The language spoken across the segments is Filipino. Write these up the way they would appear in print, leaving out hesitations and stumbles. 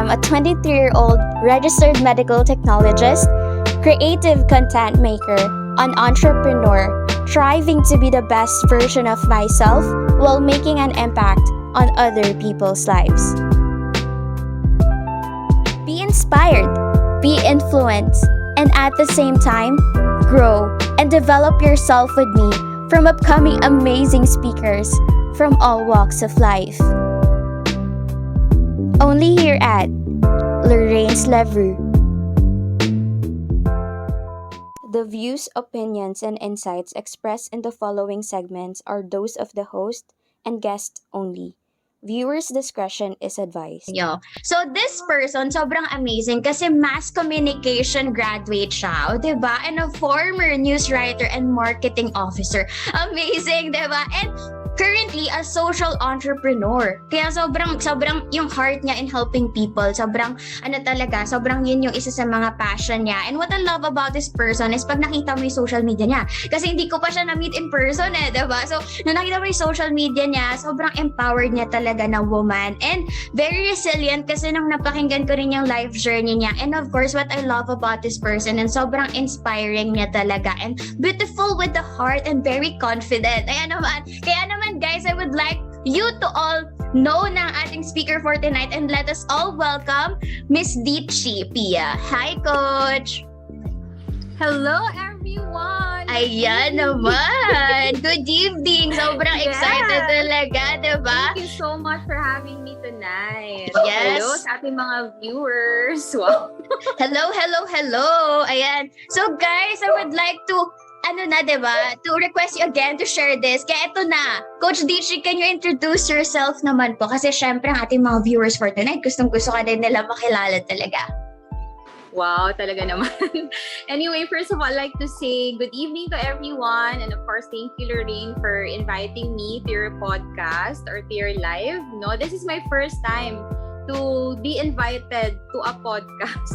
from a 23-year-old registered medical technologist, creative content maker, an entrepreneur, striving to be the best version of myself while making an impact on other people's lives. Be inspired, be influenced, and at the same time, grow and develop yourself with me from upcoming amazing speakers from all walks of life. Only here at Lorraine's Lavue. The views, opinions, and insights expressed in the following segments are those of the host and guest only. Viewers' discretion is advised. So this person, sobrang amazing kasi mass communication graduate siya, diba? And a former news writer and marketing officer. Amazing, diba? And currently a social entrepreneur. Kaya sobrang yung heart niya in helping people. Sobrang yun yung isa sa mga passion niya. And what I love about this person is pag nakita mo yung social media niya. Kasi hindi ko pa siya na-meet in person diba? So, nung nakita mo yung social media niya, sobrang empowered niya talaga na woman. And very resilient kasi nung napakinggan ko rin yung life journey niya. And of course, what I love about this person and sobrang inspiring niya talaga. And beautiful with the heart and very confident. Kaya naman guys, I would like you to all know ng ating speaker for tonight and let us all welcome Miss Ditzchie Pia. Hi, Coach! Hello, everyone! Ayan naman! Good evening! Sobrang excited talaga, diba? Thank you so much for having me tonight. Yes! Hello sa ating mga viewers. Wow! Hello! Ayan. So guys, I would like to diba? To request you again to share this. Kaya ito na. Coach Ditzchie, can you introduce yourself naman po? Kasi syempre ang ating mga viewers for tonight, gustong-gusto ka din nila makilala talaga. Wow, talaga naman. Anyway, first of all, I'd like to say good evening to everyone. And of course, thank you, Lorraine, for inviting me to your podcast or to your live. No, this is my first time to be invited to a podcast.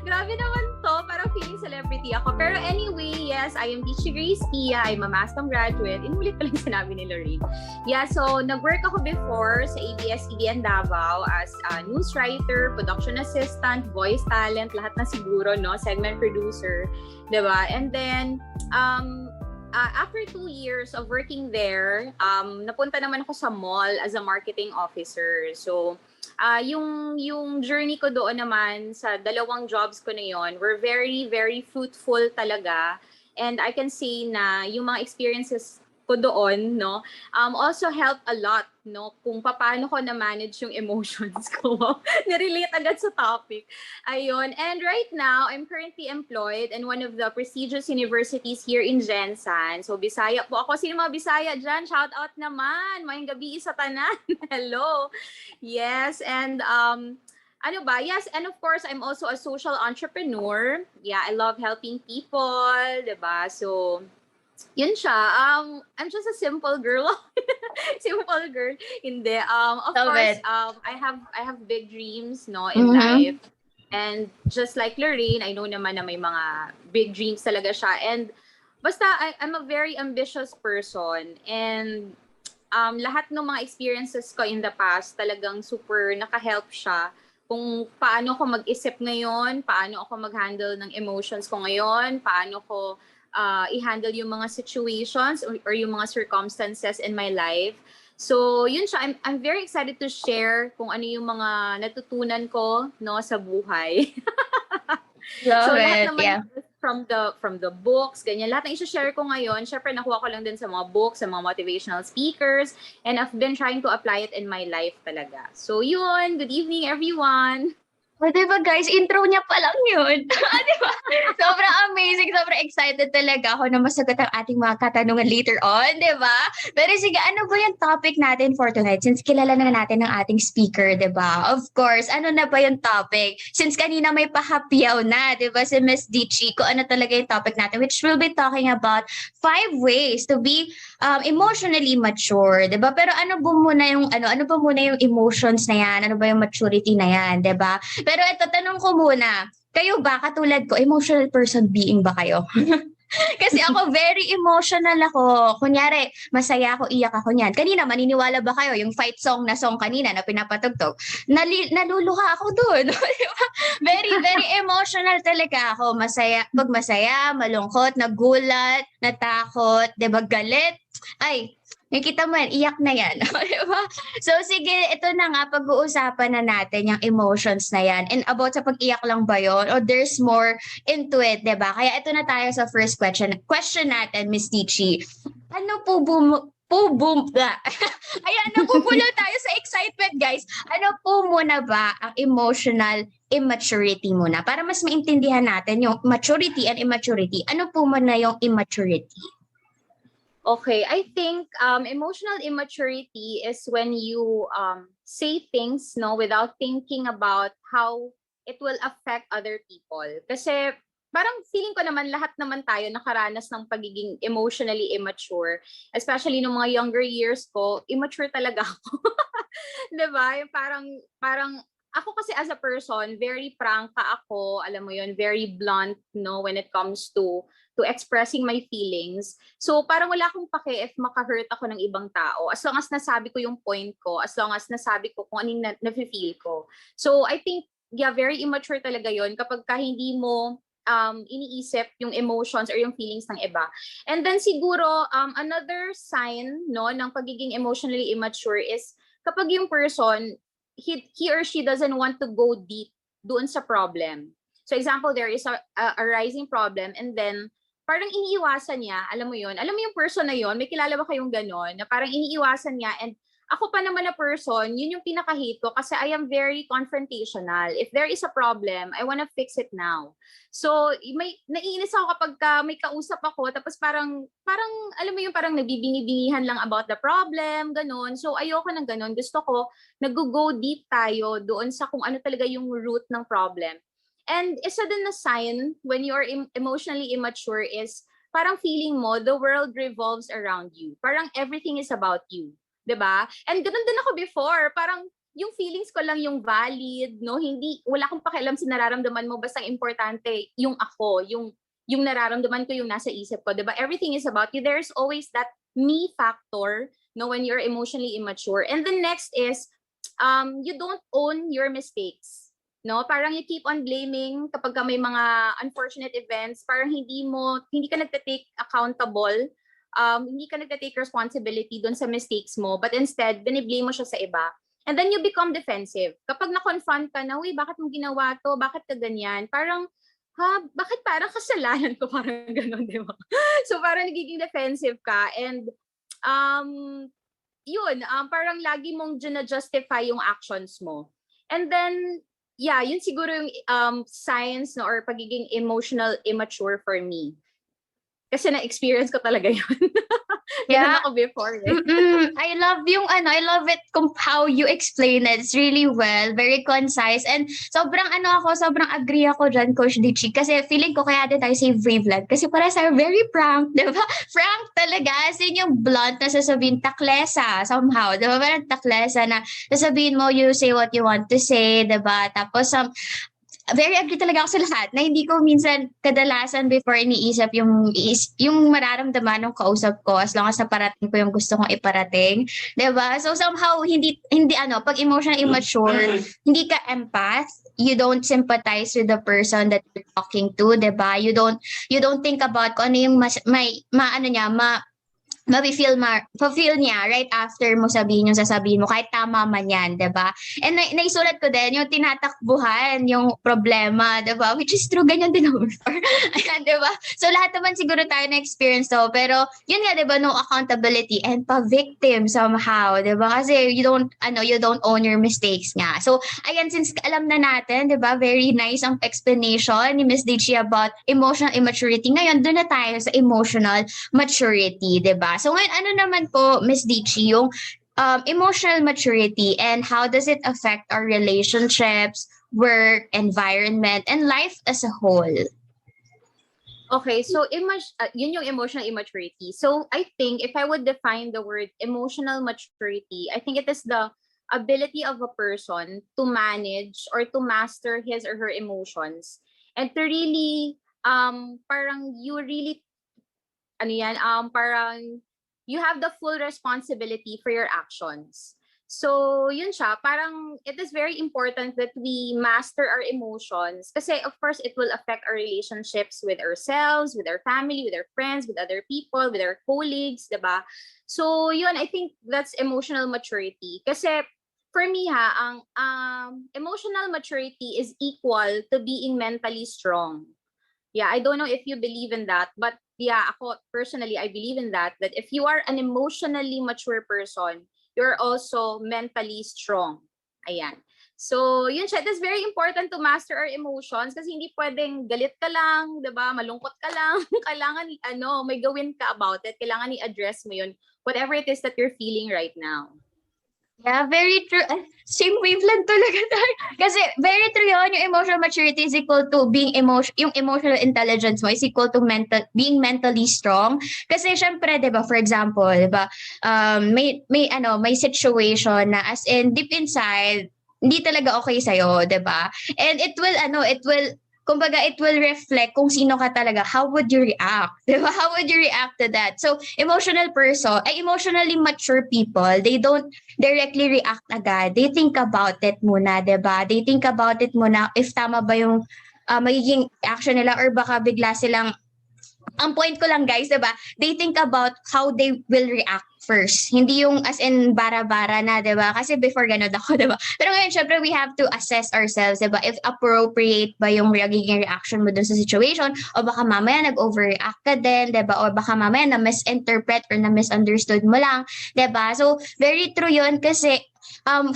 Grabe naman to, parang feeling celebrity ako. Pero anyway, yes, I am Ditzchie Pia. I'm a mass comm graduate. Inulit ko lang sinabi ni Lorraine. Yeah, so nag-work ako before sa ABS-CBN Davao as a news writer, production assistant, voice talent, lahat na siguro, no? Segment producer, diba? And then, after 2 years of working there, napunta naman ako sa mall as a marketing officer. So, yung journey ko doon naman sa dalawang jobs ko na yon were very, very fruitful talaga. And I can say na yung mga experiences ko doon, no, also helped a lot, no, kung paano ko na-manage yung emotions ko. Nirelate agad sa topic. Ayun. And right now, I'm currently employed in one of the prestigious universities here in Jensan. So, Bisaya po ako. Sino mga Bisaya dyan? Shout out naman. Mayang gabi sa tanan. Hello. Yes. And, Yes, and of course, I'm also a social entrepreneur. Yeah, I love helping people, diba? So, yun siya. I'm just a simple girl. Simple girl. Hindi. Of course, I have big dreams, no, in life. And just like Lorraine, I know naman na may mga big dreams talaga siya. And basta, I'm a very ambitious person. And lahat ng mga experiences ko in the past, talagang super naka-help siya kung paano ko mag-isip ngayon, paano ako mag-handle ng emotions ko ngayon, paano ko i-handle yung mga situations or yung mga circumstances in my life. So, yun siya. I'm very excited to share kung ano yung mga natutunan ko, no, sa buhay. Love lahat it, naman yeah. From the books, ganyan. Lahat na i-share ko ngayon, syempre nakuha ko lang din sa mga books, sa mga motivational speakers, and I've been trying to apply it in my life talaga. So, yun. Good evening, everyone. O, diba guys, intro niya pa lang yun. Diba? Sobrang amazing, sobrang excited talaga ako na masagot ang ating mga katanungan later on, diba? Pero sige, ano ba yung topic natin for tonight? Since kilala na natin ang ating speaker, diba? Of course, ano na ba yung topic? Since kanina may pahapyaw na, diba, si Miss Ditzchie, kung ano talaga yung topic natin, which we'll be talking about 5 ways to be emotionally mature, diba? Pero ano ba muna yung emotions na yan? Ano ba yung maturity na yan, diba? Pero ito, tanong ko muna, kayo ba, katulad ko, emotional person being ba kayo? Kasi ako very emotional ako. Kunyari, masaya ako, iyak ako niyan. Kanina, maniniwala ba kayo, yung fight song na song kanina na pinapatugtog, naluluha ako doon. Di ba? Very, very emotional talaga ako. Masaya, pag masaya, malungkot, nagulat, natakot, di ba, galit. Ay, nakita mo yan, iyak na yan. Di ba? So sige, ito na nga, pag-uusapan na natin yung emotions na yan. And about sa pag-iyak lang ba yun? Or there's more into it, di ba? Kaya ito na tayo sa first question. Question natin, Miss Ditzchie. Ano po Ayan, napupulo tayo sa excitement, guys. Ano po muna ba ang emotional immaturity muna? Para mas maintindihan natin yung maturity and immaturity. Ano po muna yung immaturity? Okay, I think emotional immaturity is when you say things no without thinking about how it will affect other people. Kasi parang feeling ko naman lahat naman tayo nakaranas ng pagiging emotionally immature. Especially nung mga younger years ko, immature talaga ako. 'Di ba? Yung parang ako kasi as a person, very prangka ako, alam mo yun, very blunt no when it comes to expressing my feelings. So parang wala akong pake if maka-hurt ako ng ibang tao. As long as nasabi ko yung point ko, as long as nasabi ko kung anong na-feel ko. So I think, yeah, very immature talaga yon kapag hindi mo iniisip yung emotions or yung feelings ng iba. And then siguro, another sign no, ng pagiging emotionally immature is kapag yung person, he or she doesn't want to go deep doon sa problem. So example, there is a rising problem and then parang iniiwasan niya, alam mo yung person na yun, may kilala ba kayong ganon, na parang iniiwasan niya and ako pa naman na person, yun yung pinaka-hate ko kasi I am very confrontational. If there is a problem, I wanna fix it now. So, naiinis ako kapag may kausap ako, tapos parang, alam mo yung parang nagbibingi-bingihan lang about the problem, ganon. So, ayoko ng ganon. Gusto ko, nag-go deep tayo doon sa kung ano talaga yung root ng problem. And isa din na sign when you are emotionally immature is parang feeling mo the world revolves around you. Parang everything is about you. 'Di ba? And ganoon din ako before. Parang yung feelings ko lang yung valid, no? Hindi, wala akong pakialam sa nararamdaman mo. Basta importante yung ako, yung nararamdaman ko, yung nasa isip ko. 'Di ba? Everything is about you. There's always that me factor, no, when you're emotionally immature. And the next is, you don't own your mistakes. No, parang you keep on blaming kapag may mga unfortunate events, parang hindi ka nagte-take accountable, hindi ka nagte-take responsibility doon sa mistakes mo, but instead biniblame mo siya sa iba. And then you become defensive. Kapag na-confront ka na, uy, bakit mo ginawa to? Bakit ka ganyan? Parang, bakit parang kasalanan ko? Parang gano'n, di ba? So parang nagiging defensive ka and parang lagi mong justify yung actions mo. And then, yeah, yun siguro yung signs no, or pagiging emotional immature for me. Kasi na-experience ko talaga yun. Ganun ako before. I love it how you explain it. It's really well, very concise. And sobrang agree ako dyan, Coach Ditzchie. Kasi feeling ko kaya din tayo sa Waveland. Kasi para sa very frank, di ba? Frank talaga. As in yung blunt na sasabihin, taklesa somehow. Di ba? Parang taklesa na sasabihin mo, you say what you want to say, di ba? Tapos, very agree talaga ako sa lahat na hindi ko minsan kadalasan before iniisip yung mararamdaman ng kausap ko as long as naparating ko yung gusto kong iparating. 'Di ba? So somehow hindi pag emotional immature, hindi ka empath, you don't sympathize with the person that you're talking to, 'di ba? You don't think about kung ano yung ma-feel niya right after mo sabihin yung sasabihin mo, kahit tama man yan, diba? And naisulat ko din yung tinatakbuhan, yung problema, diba? Which is true, ganyan din ako before. Ayan, diba? So lahat naman siguro tayo na-experience to, pero yun nga, diba, no accountability and pa-victim somehow, diba? Kasi you don't own your mistakes nga. So, ayan, since alam na natin, diba, very nice ang explanation ni Miss Ditzchie about emotional immaturity. Ngayon, doon na tayo sa emotional maturity, diba? So ngayon, ano naman po, Miss Ditzchie, yung emotional maturity and how does it affect our relationships, work, environment, and life as a whole? Okay, so yun yung emotional immaturity. So I think if I would define the word emotional maturity, I think it is the ability of a person to manage or to master his or her emotions and to really parang you really parang you have the full responsibility for your actions. So, yun siya, parang it is very important that we master our emotions kasi of course it will affect our relationships with ourselves, with our family, with our friends, with other people, with our colleagues, diba? So, yun, I think that's emotional maturity. Kasi for me ang emotional maturity is equal to being mentally strong. Yeah, I don't know if you believe in that, but yeah, ako personally, I believe in that if you are an emotionally mature person, you're also mentally strong. Ayan. So, yun siya. It is very important to master our emotions kasi hindi pwedeng galit ka lang, 'di ba? Malungkot ka lang. Kailangan may gawin ka about it. Kailangan i-address mo yun, whatever it is that you're feeling right now. Yeah, very true. Same wavelength talaga tayo. Kasi very true yun, yung emotional maturity is equal to yung emotional intelligence mo is equal to being mentally strong. Kasi syempre, 'di ba, for example, 'di ba, may situation na as in deep inside hindi talaga okay sa'yo, 'di ba? And it will kumbaga, it will reflect kung sino ka talaga. How would you react? Diba? How would you react to that? So, emotionally mature people, they don't directly react agad. They think about it muna, diba? They think about it muna if tama ba yung magiging action nila or baka bigla silang ang point ko lang guys, 'di ba? They think about how they will react first. Hindi yung as in bara-bara na, 'di ba? Kasi before ganun ako, 'di ba? Pero ngayon, syempre, we have to assess ourselves, 'di ba? If appropriate ba yung magiging reaction mo dun sa situation o baka mamaya nag-overreact ka din, 'di ba? O baka mamaya na misinterpret or na misunderstood mo lang, 'di ba? So, very true 'yun kasi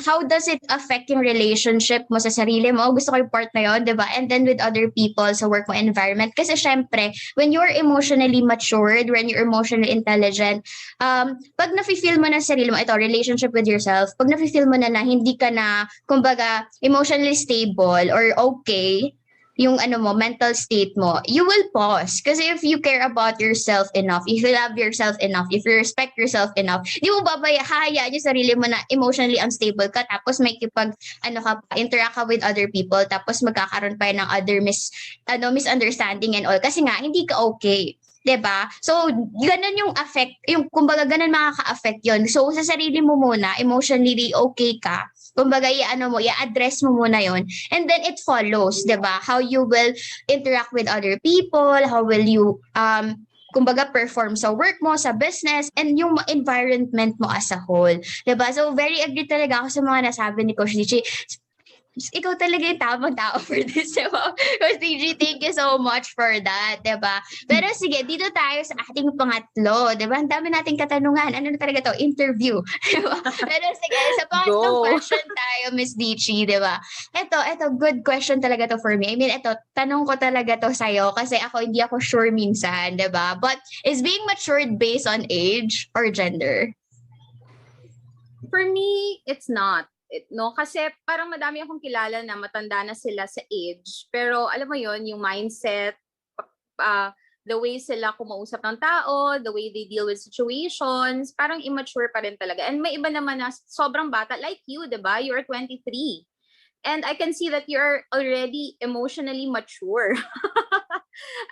how does it affect yung relationship mo sa sarili mo? Gusto ko yung part na yun, di ba? And then with other people sa work mo environment. Kasi syempre, when you're emotionally matured, when you're emotionally intelligent, pag nafe-feel mo na sarili mo, ito, relationship with yourself, pag nafe-feel mo na hindi ka na, kumbaga, emotionally stable or okay, yung mental state mo, you will pause. Kasi if you care about yourself enough, if you love yourself enough, if you respect yourself enough, di mo hahayaan yung sarili mo na emotionally unstable ka, tapos may interact ka with other people, tapos magkakaroon pa ng other misunderstanding and all. Kasi nga, hindi ka okay. 'Di ba? So, ganun yung kumbaga ganun makaka-affect 'yon. So, sa sarili mo muna, emotionally okay ka. Kumbaga, i-address mo muna 'yon. And then it follows, 'di ba? How you will interact with other people, how will you kumbaga perform sa work mo, sa business, and yung environment mo as a whole. 'Di ba? So, very agree talaga ako sa mga nasabi ni Coach Ditzchie. Ikaw talaga yung tamang tao for this, diba? Coach TG, thank you so much for that, diba? Pero sige, dito tayo sa ating pangatlo, diba? Ang dami nating katanungan. Ano na talaga to? Interview. Diba? Pero sige, sa pangatlong question tayo, Miss Ditzchie, diba? Ito, good question talaga to for me. I mean, tanong ko talaga to sa'yo kasi hindi ako sure minsan, diba? But is being matured based on age or gender? For me, it's not. No, kasi parang madami akong kilala na matanda na sila sa age, pero alam mo yon, yung mindset, the way sila kumausap ng tao, the way they deal with situations, parang immature pa rin talaga. And may iba naman na sobrang bata, like you, diba? You are 23. And I can see that you're already emotionally mature.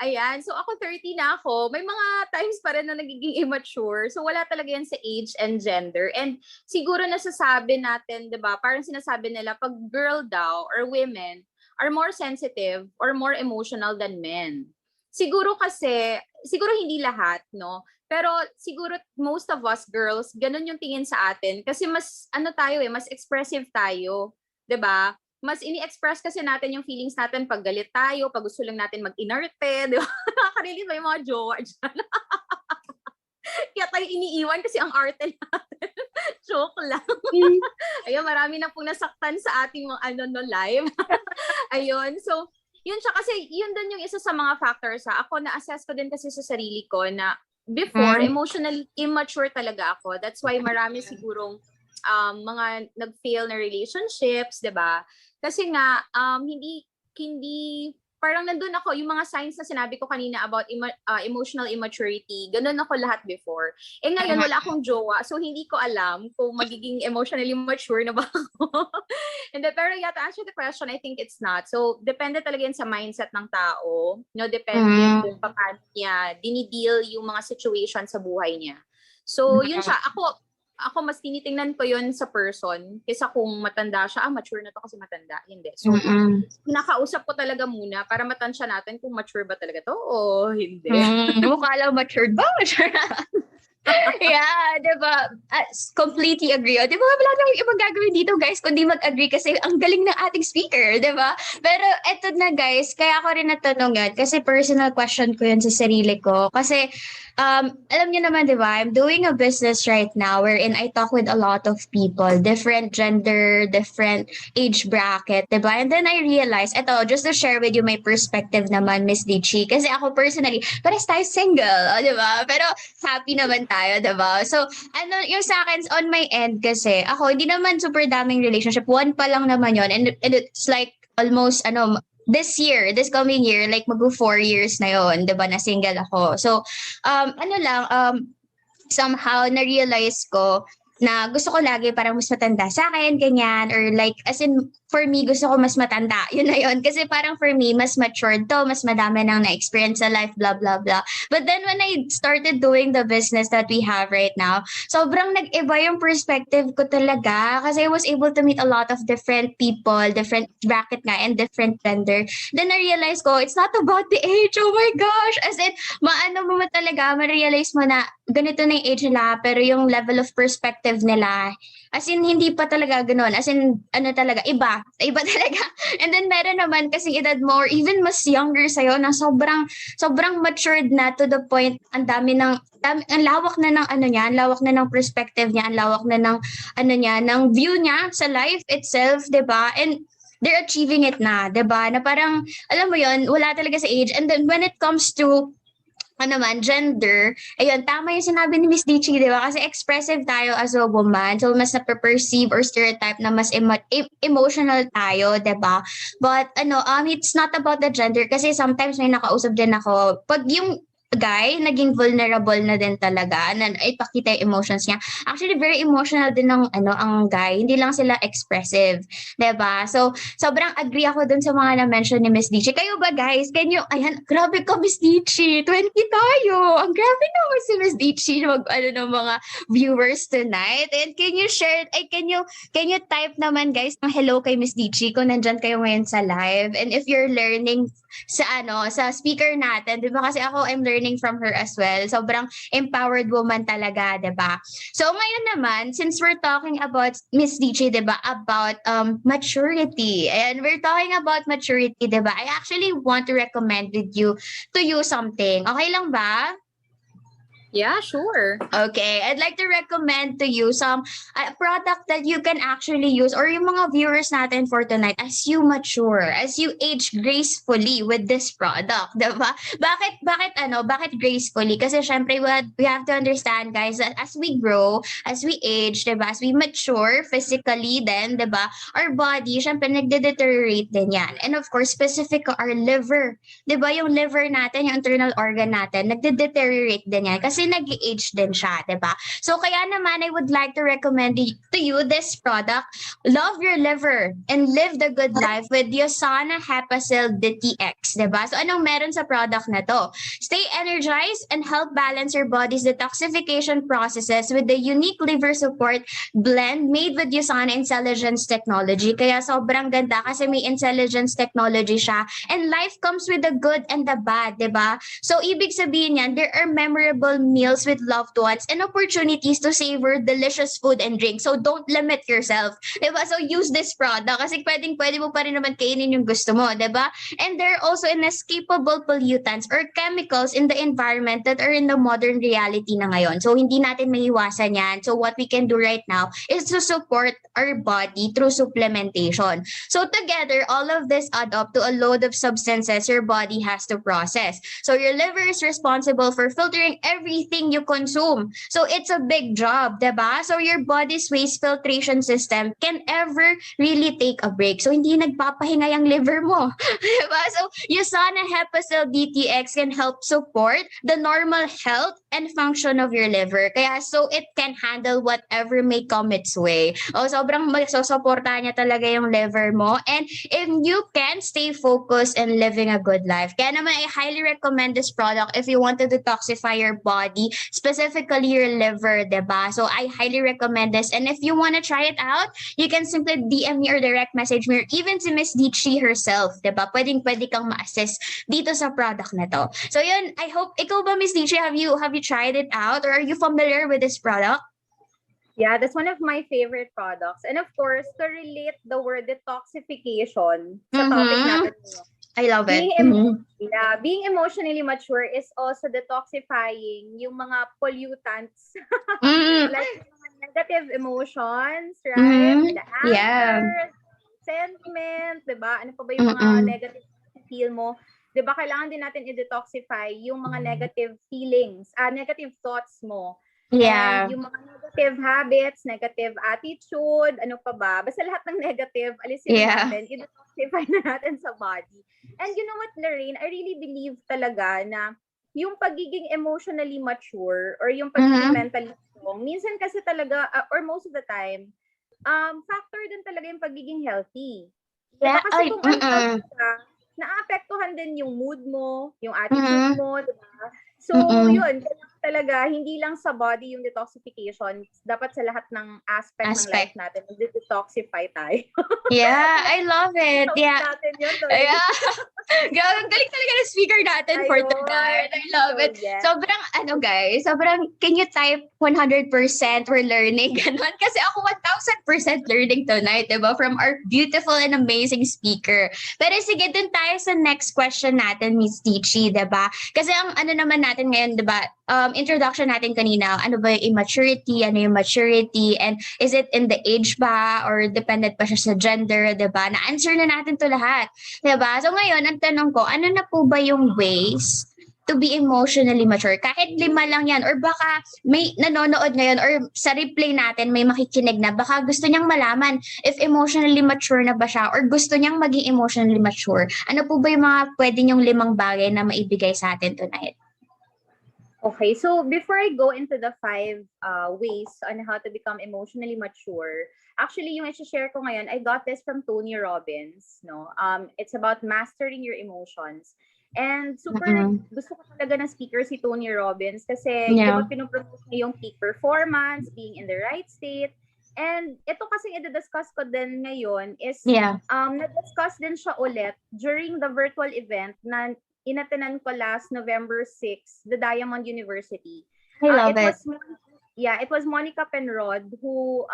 Ayan. So ako 30 na ako. May mga times pa rin na nagiging immature. So wala talaga yan sa age and gender. And siguro nasasabi natin, 'di ba? Parang sinasabi nila pag girl daw or women are more sensitive or more emotional than men. Siguro hindi lahat, no? Pero siguro most of us girls, ganun yung tingin sa atin kasi mas mas expressive tayo, 'di ba? Mas ini-express kasi natin yung feelings natin pag galit tayo, pag gusto lang natin mag-inarte, di ba? Nakaka-release ba yung mga jowa dyan? Kaya tayo iniiwan kasi ang arte natin. Joke lang. Ayun, marami na pong nasaktan sa ating mga live. Ayun, so, yun siya kasi, yun din yung isa sa mga factors ha. Ako, na-assess ko din kasi sa sarili ko na before, emotionally immature talaga ako. That's why marami sigurong mga nag-fail na relationships, 'di ba? Kasi nga hindi parang nandun ako, yung mga signs na sinabi ko kanina about emotional immaturity, ganun ako lahat before. Ngayon, wala akong jowa, so hindi ko alam kung magiging emotionally mature na ba ako. Pero yeah, to answer the question, I think it's not. So, depende talaga yun sa mindset ng tao. Depende kung paano niya dinideal yung mga situation sa buhay niya. So, yun siya. Ako mas tinitingnan ko yun sa person kaysa kung matanda siya, mature na to kasi matanda. Hindi. So, nakausap ko talaga muna para matansya natin kung mature ba talaga to o hindi. Mukha lang matured ba? Mature na. Yeah, diba? Completely agree. Diba, wala nang ibang gagawin dito, guys, kundi mag-agree kasi ang galing ng ating speaker, diba? Pero eto na, guys, kaya ako rin natanong yan kasi personal question ko yun sa sarili ko. Kasi, alam niyo naman, diba, I'm doing a business right now wherein I talk with a lot of people, different gender, different age bracket, diba? And then I realized, eto, just to share with you my perspective naman, Miss Ditzchie, kasi ako personally, pares tayo single, diba? Pero happy naman tayo, diba? So, yung sa akin, on my end kasi, ako, hindi naman super daming relationship. One pa lang naman yon, and it's like almost, this coming year, like mag 4 years na yon, diba, na single ako. So, somehow, na-realize ko na gusto ko lagi parang mas matanda sa akin, ganyan, or like, as in, for me, gusto ko mas matanda. Yun na yun. Kasi parang for me, mas matured to, mas madami nang na-experience sa life, blah, blah, blah. But then when I started doing the business that we have right now, sobrang nag-iba yung perspective ko talaga. Kasi I was able to meet a lot of different people, different bracket nga, and different gender. Then I realized ko, it's not about the age. Oh my gosh! As in, ma-realize mo na ganito na yung age nila, pero yung level of perspective nila, as in, hindi pa talaga ganun. As in, talaga, iba talaga. And then, meron naman kasing edad mo, or even mas younger sa'yo, na sobrang matured na to the point, ang lawak na ng ang lawak na ng perspective niya, ang lawak na ng, ng view niya sa life itself, diba? And, they're achieving it na, diba? Na parang, alam mo yon, wala talaga sa age. And then, when it comes to gender, ayun, tama yung sinabi ni Miss Ditzchie, di ba? Kasi expressive tayo as a woman, so mas nape-perceive or stereotype na mas emotional tayo, di ba? But, it's not about the gender kasi sometimes may nakausap din ako, pag yung guy, naging vulnerable na din talaga, na ipakita yung emotions niya. Actually, very emotional din ng, ang guy. Hindi lang sila expressive. Diba? So, sobrang agree ako dun sa mga na-mention ni Miss Ditzchie. Kayo ba, guys? Ayan, grabe ka, Miss Ditzchie. 20 tayo. Ang grabe naman si Miss Ditzchie ng mga viewers tonight. And can you share, can you type naman, guys, ng hello kay Miss Ditzchie kung nandyan kayo ngayon sa live. And if you're learning sa speaker natin, di ba? Kasi ako, I'm learning from her as well. Sobrang empowered woman talaga, di ba? So, ngayon naman, since we're talking about Miss Ditzchie, di ba? About maturity. And we're talking about maturity, di ba? I actually want to recommend to you something. Okay lang ba? Yeah, sure. Okay, I'd like to recommend to you some product that you can actually use, or yung mga viewers natin for tonight, as you mature, as you age gracefully with this product, diba? Bakit gracefully? Kasi syempre we have to understand, guys, that as we grow, as we age, diba? As we mature physically, then, diba? Our body, syempre nagde-deteriorate din yan. And of course, specific our liver, diba? Yung liver natin, yung internal organ natin, nagde-deteriorate din yan. Kasi nag-age din siya, diba? So, kaya naman, I would like to recommend to you this product. Love your liver and live the good life with Yosana Hepacil DTX, diba? So, anong meron sa product na to? Stay energized and help balance your body's detoxification processes with the unique liver support blend made with Yosana Intelligence Technology. Kaya sobrang ganda kasi may intelligence technology siya. And life comes with the good and the bad, diba? So, ibig sabihin yan, there are memorable meals with loved ones and opportunities to savor delicious food and drink. So, don't limit yourself. Diba? So, use this product kasi pwede mo pa rin naman kainin yung gusto mo. Diba? And there are also inescapable pollutants or chemicals in the environment that are in the modern reality na ngayon. So, hindi natin maiwasan yan. So, what we can do right now is to support our body through supplementation. So, together, all of this add up to a load of substances your body has to process. So, your liver is responsible for filtering everything everything you consume. So it's a big job, diba? So your body's waste filtration system can ever really take a break. So hindi nagpapahinga yung liver mo. Diba? So Usana Hepacil DTX can help support the normal health and function of your liver. Kaya so it can handle whatever may come its way. O sobrang magsusuportahan niya talaga yung liver mo. And if you can stay focused and living a good life. Kaya naman I highly recommend this product if you want to detoxify your body, specifically your liver, diba? So I highly recommend this. And if you want to try it out, you can simply DM me or direct message me or even to Miss Ditzchie herself, diba? Pwede kang ma-assist dito sa product na to. So yun, I hope, ikaw ba Miss Ditzchie, have you tried it out or are you familiar with this product? Yeah, that's one of my favorite products. And of course, to relate the word detoxification sa topic natin ngayon, I love it. being emotionally mature is also detoxifying yung mga pollutants. Like yung mga negative emotions, right? The anger, sentiment, diba? Ano pa ba yung mga negative feel mo? Diba, kailangan din natin i-detoxify yung mga negative feelings, negative thoughts mo. Yeah. And yung mga negative habits, negative attitude, ano pa ba? Basta lahat ng negative, alisin natin, i-detoxify na natin sa body. And you know what, Lorraine, I really believe talaga na yung pagiging emotionally mature or yung pagiging mentally strong, minsan kasi talaga, or most of the time, factor din talaga yung pagiging healthy. Yeah. Diba? Kasi kung unhealthy ka, naapektuhan din yung mood mo, yung attitude mo, diba? So, yun, talaga, hindi lang sa body yung detoxification, dapat sa lahat ng aspect ng life natin, mag-detoxify tayo. Yeah, I love it. Yeah. Natin yun, Yeah. Galing talaga ng speaker natin for tonight. I love it. Yes. Sobrang, guys, can you type 100% we're learning? Ganon. Kasi ako 1,000% learning tonight, diba? From our beautiful and amazing speaker. Pero sige, dun tayo sa next question natin, Miss Ditzchie, diba? Kasi ang naman natin ngayon, diba? Introduction natin kanina, ano ba yung immaturity, ano yung maturity, and is it in the age ba, or dependent pa siya sa gender, diba? Na-answer na natin to lahat, diba? So ngayon, ang tanong ko, ano na po ba yung ways to be emotionally mature? Kahit 5 lang yan, or baka may nanonood ngayon, or sa replay natin, may makikinig na, baka gusto niyang malaman if emotionally mature na ba siya, or gusto niyang maging emotionally mature. Ano po ba yung mga pwede niyong 5 bagay na maibigay sa atin tonight? Okay, so before I go into the 5 ways on how to become emotionally mature, actually yung i-share ko ngayon, I got this from Tony Robbins, no? It's about mastering your emotions. And super gusto ko talaga ng speaker si Tony Robbins kasi di ba pinopromote niya yung peak performance, being in the right state. And ito kasi i-discuss ko din ngayon is na-discuss din siya ulit during the virtual event na inatenan ko last November 6, the Diamond University. I love it. It was Monica Penrod who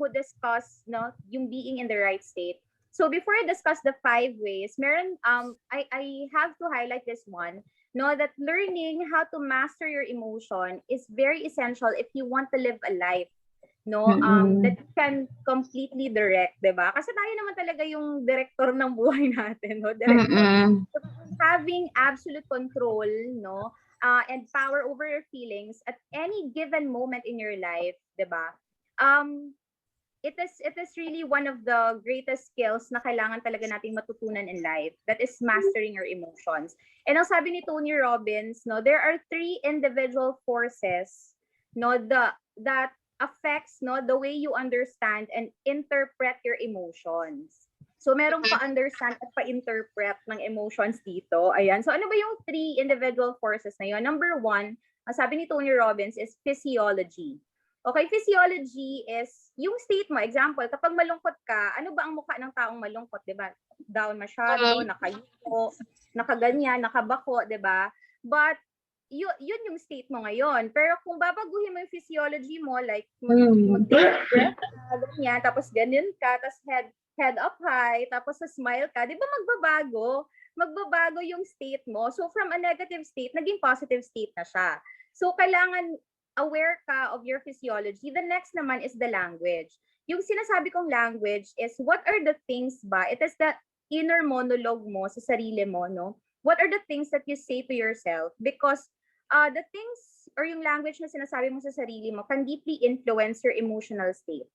discussed yung being in the right state. So before I discuss the 5 ways, meron I have to highlight this one. Know that learning how to master your emotion is very essential if you want to live a life that you can completely direct, diba? Kasi tayo naman talaga yung director ng buhay natin, no? Director. So, having absolute control, and power over your feelings at any given moment in your life, diba? It is really one of the greatest skills na kailangan talaga nating matutunan in life. That is mastering your emotions. And ang sabi ni Tony Robbins, there are 3 individual forces, that affects the way you understand and interpret your emotions. So merong pa-understand at pa-interpret ng emotions dito. Ayan. So ano ba yung 3 individual forces na yun? Number 1, ang sabi ni Tony Robbins is physiology. Okay, physiology is yung state mo. Example, kapag malungkot ka, ano ba ang mukha ng taong malungkot, 'di ba? Down masyado, nakayuko, nakaganyan, nakabako, 'di ba? But yun yung state mo ngayon. Pero kung babaguhin mo yung physiology mo, like mag-breath ka, ganyan, tapos ganyan ka, tapos head up high, tapos sa smile ka, di ba magbabago? Magbabago yung state mo. So from a negative state, naging positive state na siya. So kailangan aware ka of your physiology. The next naman is the language. Yung sinasabi kong language is what are the things ba? It is the inner monologue mo sa sarili mo, no? What are the things that you say to yourself? Because the things or yung language na sinasabi mo sa sarili mo can deeply influence your emotional state.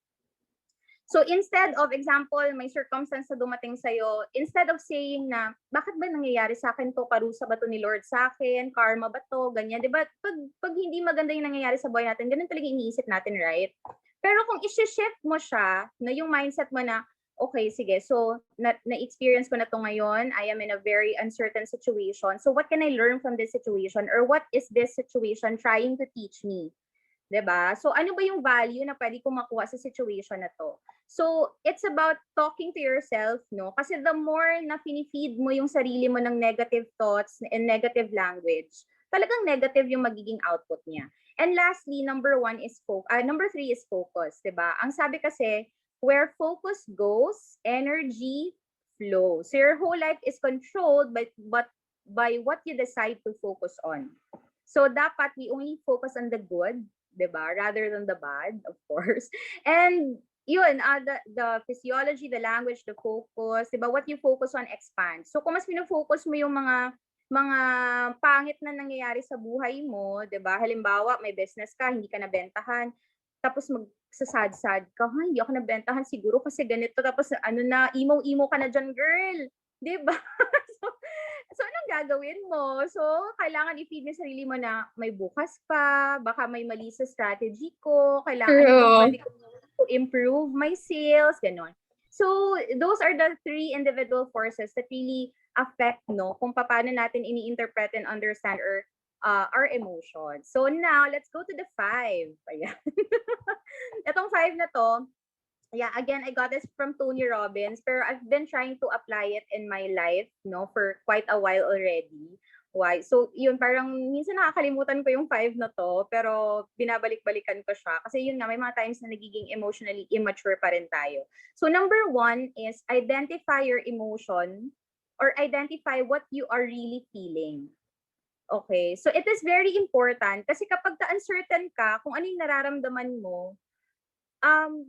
So instead of, example, may circumstance na dumating sa'yo, instead of saying na, bakit ba nangyayari sa akin to? Parusa ba to ni Lord sa akin? Karma ba to? Ganyan. Diba? Pag hindi maganda yung nangyayari sa buhay natin, ganun talaga iniisip natin, right? Pero kung isi-shift mo siya, na yung mindset mo na, okay, sige, so na-experience ko na to ngayon. I am in a very uncertain situation. So what can I learn from this situation? Or what is this situation trying to teach me? 'Di ba? So ano ba yung value na pwede kong makuha sa situation na to? So it's about talking to yourself, no? Kasi the more na fini-feed mo yung sarili mo ng negative thoughts and negative language, talagang negative yung magiging output niya. And lastly, number 3 is focus, 'di ba? Ang sabi kasi, where focus goes, energy flows. So your whole life is controlled by what you decide to focus on. So dapat we only focus on the good, 'di ba? Rather than the bad, of course. And yun, the physiology, the language, the focus, 'di ba? What you focus on expands. So kung mas pino-focus mo yung mga pangit na nangyayari sa buhay mo, 'di ba? Halimbawa, may business ka, hindi ka nabentahan, tapos magsasad-sad ka, hindi ako nabentahan siguro kasi ganito, tapos emo-emo ka na dyan, girl. 'Di ba? So anong gagawin mo? So, kailangan i-feed mo sarili mo na may bukas pa, baka may mali sa strategy ko, kailangan pwede ko to improve my sales, gano'n. So, those are the 3 individual forces that really affect, no, kung paano natin ini-interpret and understand our emotions. So now, let's go to the 5. Ayan. Itong 5 na to, yeah, again, I got this from Tony Robbins, pero I've been trying to apply it in my life, no, for quite a while already. Why? So, yun, parang minsan nakakalimutan ko yung 5 na to, pero binabalik-balikan ko siya. Kasi yun nga, may mga times na nagiging emotionally immature pa rin tayo. So, number 1 is identify your emotion or identify what you are really feeling. Okay? So, it is very important kasi kapag uncertain ka kung ano yung nararamdaman mo,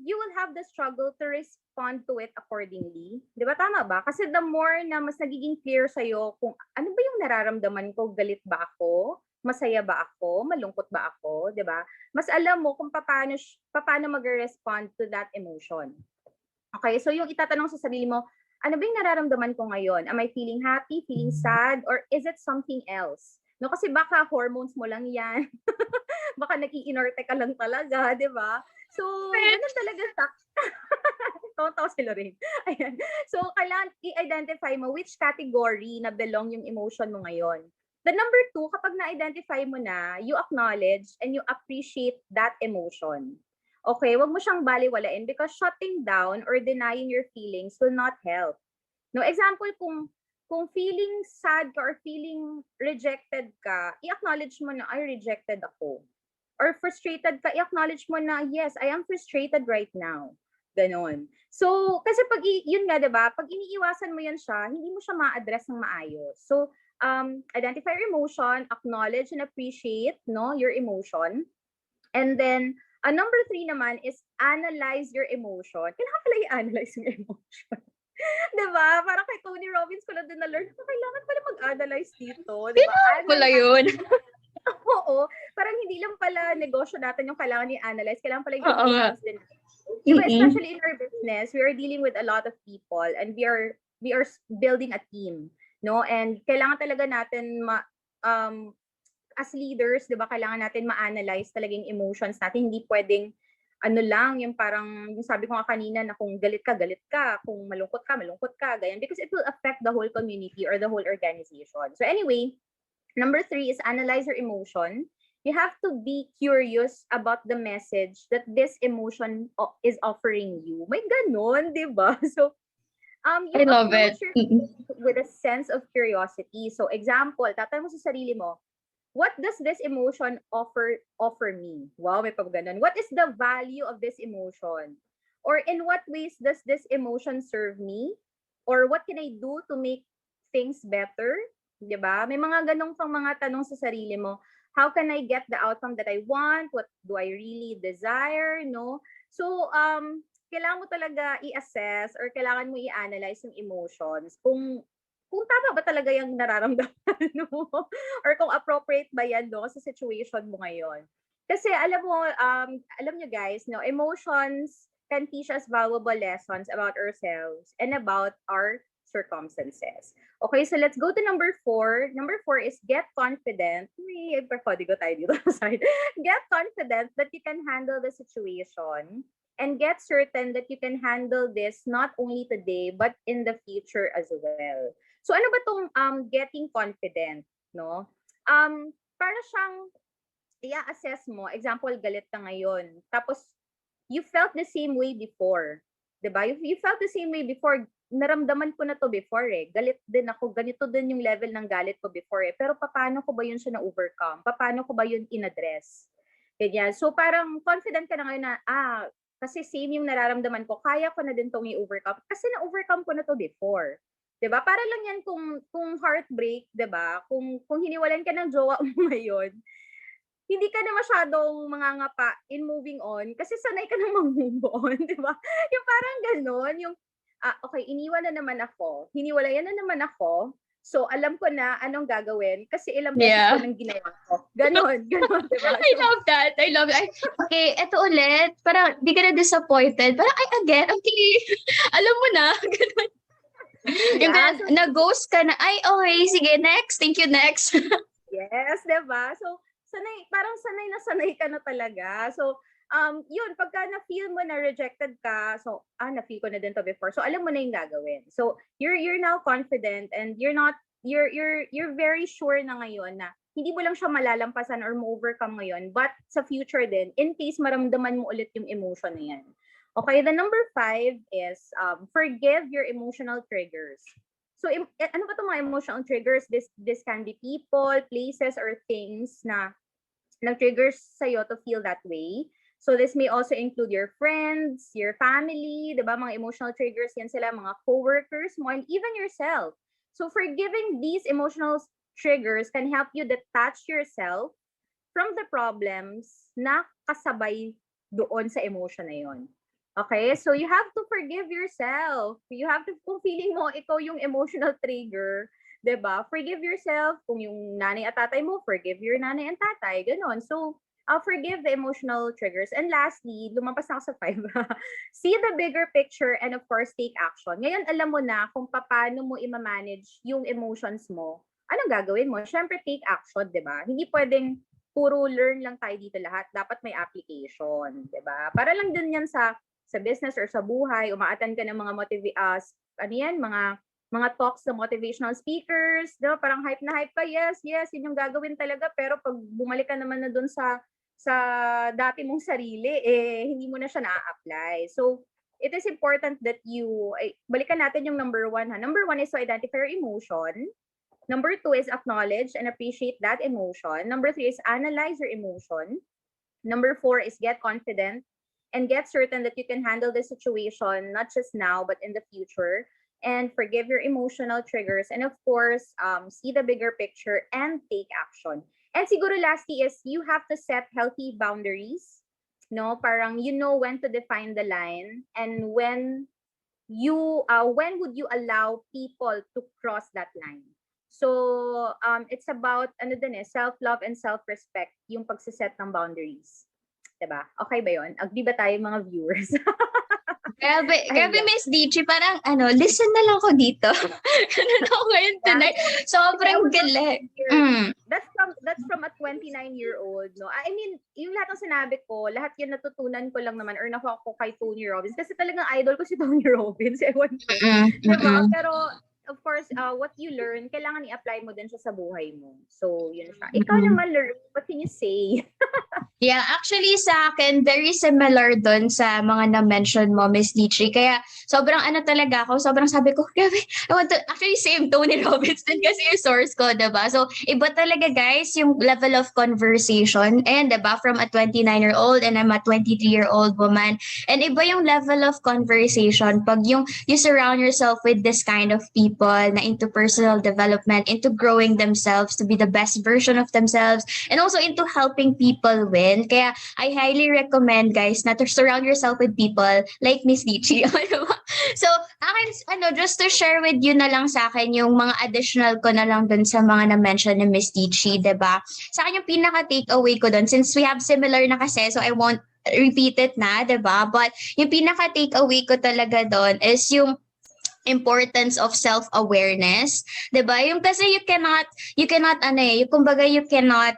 you will have the struggle to respond to it accordingly. Di ba? Tama ba? Kasi the more na mas nagiging clear sa'yo kung ano ba yung nararamdaman ko, galit ba ako? Masaya ba ako? Malungkot ba ako? Di ba? Mas alam mo kung paano mag-respond to that emotion. Okay, so yung itatanong sa sarili mo, ano ba yung nararamdaman ko ngayon? Am I feeling happy, feeling sad, or is it something else? No, kasi baka hormones mo lang yan. Baka nag-iinorte ka lang talaga, di ba? So, ganun talaga sa... Tawa-tawa si Lorraine. Ayan. So, kailangan i-identify mo which category na belong yung emotion mo ngayon. The number 2, kapag na-identify mo na, you acknowledge and you appreciate that emotion. Okay, wag mo siyang baliwalain because shutting down or denying your feelings will not help. No, example, kung feeling sad ka or feeling rejected ka, i-acknowledge mo na, ay, rejected ako. Or frustrated ka, i-acknowledge mo na, yes, I am frustrated right now. Ganon. So, kasi yun nga, diba, pag iniiwasan mo yan siya, hindi mo siya ma-address ng maayos. So, identify your emotion, acknowledge and appreciate, no, your emotion. And then, number 3 naman is analyze your emotion. Kailangan pala i-analyze yung emotion. Diba? Parang kay Tony Robbins ko lang din na-learn, kailangan pala mag-analyze dito. Diba? Kailangan pala yun. Oo. Parang hindi lang pala negosyo natin yung kailangan i-analyze. Kailangan pala yung emotions din. Diba, especially in our business, we are dealing with a lot of people and we are building a team. No? And kailangan talaga natin as leaders, diba, kailangan natin ma-analyze talaga yung emotions natin. Hindi pwedeng yung parang, yung sabi ko nga kanina na kung galit ka, kung malungkot ka, ganyan. Because it will affect the whole community or the whole organization. So anyway, number 3 is analyze your emotion. You have to be curious about the message that this emotion is offering you. May ganon, di ba? So, you I love it. With a sense of curiosity. So, example, tatanong mo sa sarili mo, what does this emotion offer me? Wow, may pag-ganon. What is the value of this emotion? Or in what ways does this emotion serve me? Or what can I do to make things better? Diba? May mga ganong pang mga tanong sa sarili mo. How can I get the outcome that I want? What do I really desire? No? So, kailangan mo talaga i-assess or kailangan mo i-analyze yung emotions. Kung kung tama ba talaga yung nararamdaman mo or kung appropriate ba yan do sa situation mo ngayon. Kasi alam mo, alam nyo guys, no, emotions can teach us valuable lessons about ourselves and about our circumstances. Okay, so let's go to number 4. Number 4 is get confident. May pwede ko tayo dito. Sorry. Get confident that you can handle the situation and get certain that you can handle this not only today but in the future as well. So ano ba tong getting confident, no? Para siyang i-assess mo, example, galit ka ngayon. Tapos you felt the same way before. 'Di ba? You felt the same way before. Naramdaman ko na to before eh. Galit din ako. Ganito din yung level ng galit ko before eh. Pero paano ko ba yun siya na-overcome? Paano ko ba yun in-address? Ganyan. So parang confident ka na ngayon na, kasi same yung nararamdaman ko, kaya ko na din tong i-overcome. Kasi na-overcome ko na to before. 'Di ba? Para lang yan kung heartbreak, 'di ba? Kung hiniwalan ka ng jowa mo ngayon, hindi ka na masyadong mangangapa in moving on kasi sanay ka na mag-move on, 'di ba? Yung parang gano'n, yung okay, iniwan na naman ako, hiniwalayan na naman ako, so alam ko na anong gagawin kasi ilang beses ko nang ginawa ko. Gano'n, 'di ba? I love that. Okay, eto ulit. Parang di ka na disappointed. Parang, again, okay. Alam mo na. Ganun. Yung na-ghost ka na, okay, sige, next. Thank you, next. Yes, 'di ba? So, parang sanay ka na talaga. So, yun, pagka na-feel mo na rejected ka, so, na-feel ko na din to before. So, alam mo na yung gagawin. So, you're now confident and you're very sure na ngayon na hindi mo lang siya malalampasan or ma-overcome ngayon, but sa future din, in case maramdaman mo ulit yung emotion na yan. Okay, the number 5 is forgive your emotional triggers. So, ano ba itong mga emotional triggers? This can be people, places, or things na nag-triggers sa'yo to feel that way. So, this may also include your friends, your family, diba? Mga emotional triggers, yan sila, mga coworkers mo, and even yourself. So, forgiving these emotional triggers can help you detach yourself from the problems na kasabay doon sa emotion na yon. Okay, so you have to forgive yourself. You have to, kung feeling mo ikaw yung emotional trigger, 'di ba? Forgive yourself. Kung yung nanay at tatay mo, forgive your nanay and tatay. Ganon. So, forgive the emotional triggers. And lastly, lumampas na ako sa 5. See the bigger picture and of course, take action. Ngayon, alam mo na kung paano mo i-manage yung emotions mo. Anong gagawin mo? Siyempre, take action, 'di ba? Hindi pwedeng puro learn lang tayo dito lahat. Dapat may application, 'di ba? Para lang din yan sa business or sa buhay, umaatan ka ng mga mga talks sa motivational speakers, diba? Parang hype na hype ka, yes, yun yung gagawin talaga, pero pag bumalik ka naman na dun sa dati mong sarili, hindi mo na siya na-apply. So, it is important that balikan natin yung number 1, ha? Number 1 is to identify your emotion. Number 2 is acknowledge and appreciate that emotion. Number 3 is analyze your emotion. Number 4 is get confident and get certain that you can handle the situation, not just now, but in the future. And forgive your emotional triggers. And of course, see the bigger picture and take action. And siguro lastly is you have to set healthy boundaries. No, parang you know when to define the line and when would you allow people to cross that line. So, it's about self-love and self-respect, yung pagsiset ng boundaries. Diba? Okay ba yun? Agree ba tayo mga viewers? Grabe Miss Ditzchie, parang listen na lang ko dito. Ganun ako ngayon tonight. Sobrang galing. That's from a 29-year-old, no? I mean, yung lahat ng sinabi ko, lahat yun natutunan ko lang naman or nakuha ko kay Tony Robbins. Kasi talagang idol ko si Tony Robbins. Ewan ko. Diba? Pero, of course, what you learn, kailangan i-apply mo din siya sa buhay mo. So, yun siya. Ikaw naman, Lorraine, what can you say? Yeah, actually sa akin, very similar dun sa mga na-mention mo, Miss Ditzchie. Kaya sobrang talaga ako, sobrang sabi ko, grabe, I want to, actually same Tony Robbins din kasi yung source ko, diba? So, iba talaga guys, yung level of conversation. And diba, from a 29-year-old and I'm a 23-year-old woman. And iba yung level of conversation pag you surround yourself with this kind of people na into personal development, into growing themselves to be the best version of themselves, and also into helping people win. Kaya I highly recommend guys na to surround yourself with people like Miss Ditzchie. So, akin, just to share with you na lang sa akin yung mga additional ko na lang dun sa mga na-mention ni Miss Ditzchie, diba? Sa akin yung pinaka-takeaway ko dun, since we have similar na kasi, so I won't repeat it na, diba? But yung pinaka-takeaway ko talaga dun is yung importance of self-awareness, 'di ba? Yung kasi you cannot yung kumbaga you cannot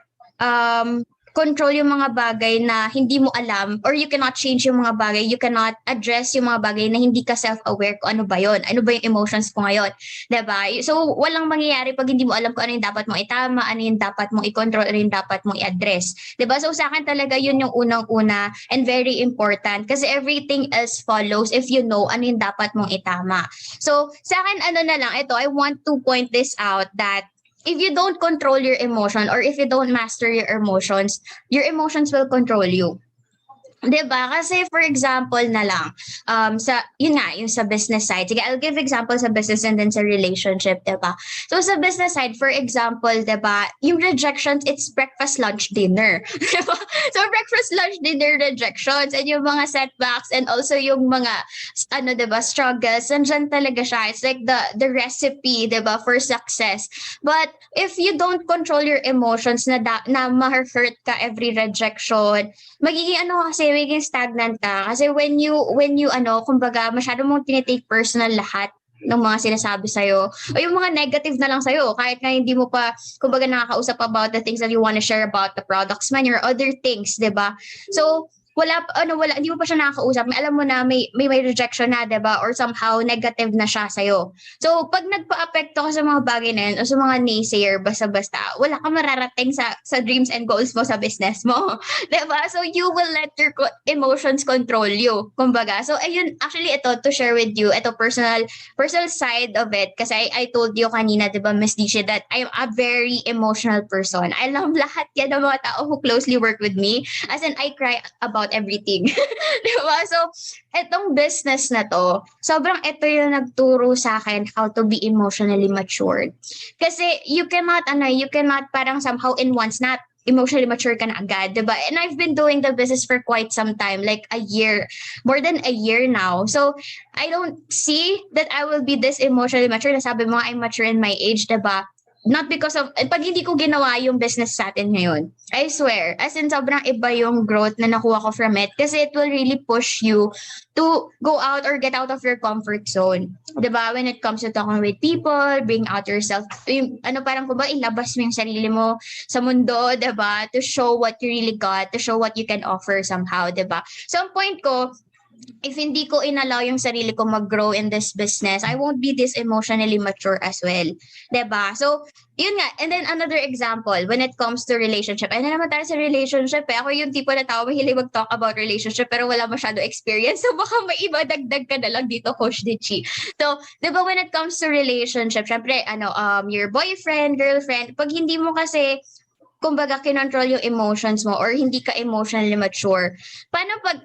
control yung mga bagay na hindi mo alam, or you cannot change yung mga bagay, you cannot address yung mga bagay na hindi ka self-aware kung ano ba yon, ano ba yung emotions ko ngayon, 'di ba? So walang mangyayari pag hindi mo alam kung ano yung dapat mong itama, ano yung dapat mong i-control, ano yung dapat mong i-address, 'di ba? So sa akin talaga yun yung unang-una and very important, kasi everything else follows if you know ano yung dapat mong itama. So sa akin na lang ito, I want to point this out that if you don't control your emotion, or if you don't master your emotions will control you. 'Di ba? Kasi for example na lang, yung sa business side. Sige, I'll give example sa business and then sa relationship, 'di ba? So sa business side, for example, 'di ba, yung rejections, it's breakfast, lunch, dinner. 'Di ba? So breakfast, lunch, dinner rejections, and yung mga setbacks, and also yung mga 'di ba, struggles, nandiyan talaga siya. It's like the recipe, 'di ba, for success. But if you don't control your emotions na ma-hurt ka every rejection, magiging magiging stagnant ka. Kasi when you kumbaga, masyado mong tinitake personal lahat ng mga sinasabi sa'yo, o yung mga negative na lang sa'yo, kahit na hindi mo pa, kumbaga, nakakausap about the things that you want to share about the products man, or other things, 'di ba? So, hindi mo pa siya nakakausap, may alam mo na may rejection na, 'di ba? Or somehow negative na siya sa'yo. So, pag nagpa-apekto ka sa mga bagay na yun, o sa mga naysayer, basta-basta, wala ka mararating sa dreams and goals mo sa business mo. 'Di ba? So, you will let your emotions control you. Kumbaga. So, ayun, actually, ito, to share with you, ito, personal side of it, kasi I told you kanina, 'di ba, Miss Ditzchie, that I'm a very emotional person. I love lahat yan ng mga tao who closely work with me. As in, I cry about everything. Diba? So, etong business na to, sobrang ito yung nagturo sa akin how to be emotionally matured. Kasi you cannot parang somehow in one snap, emotionally mature ka na agad, diba? And I've been doing the business for quite some time, like a year, more than a year now. So, I don't see that I will be this emotionally mature. Nasabi mo, I'm mature in my age, diba? Not because of, pag hindi ko ginawa yung business sa atin ngayon, I swear, as in sobrang iba yung growth na nakuha ko from it, kasi it will really push you to go out or get out of your comfort zone. Diba? When it comes to talking with people, bring out yourself, parang kumbaga, ilabas mo yung sarili mo sa mundo, diba? To show what you really got, to show what you can offer somehow, diba? So, ang point ko, if hindi ko inallow yung sarili ko mag-grow in this business, I won't be this emotionally mature as well. 'Di ba? So, yun nga. And then another example, when it comes to relationship. Ay na naman tayo sa relationship. Ako yung tipo na tao mahilig mag-talk about relationship pero wala masyado experience. So, baka may iba, dagdag ka na lang dito, Coach Ditzchie. So, 'di ba, when it comes to relationship, syempre, your boyfriend, girlfriend, pag hindi mo kasi kumbaga kinontrol yung emotions mo or hindi ka emotionally mature, paano pag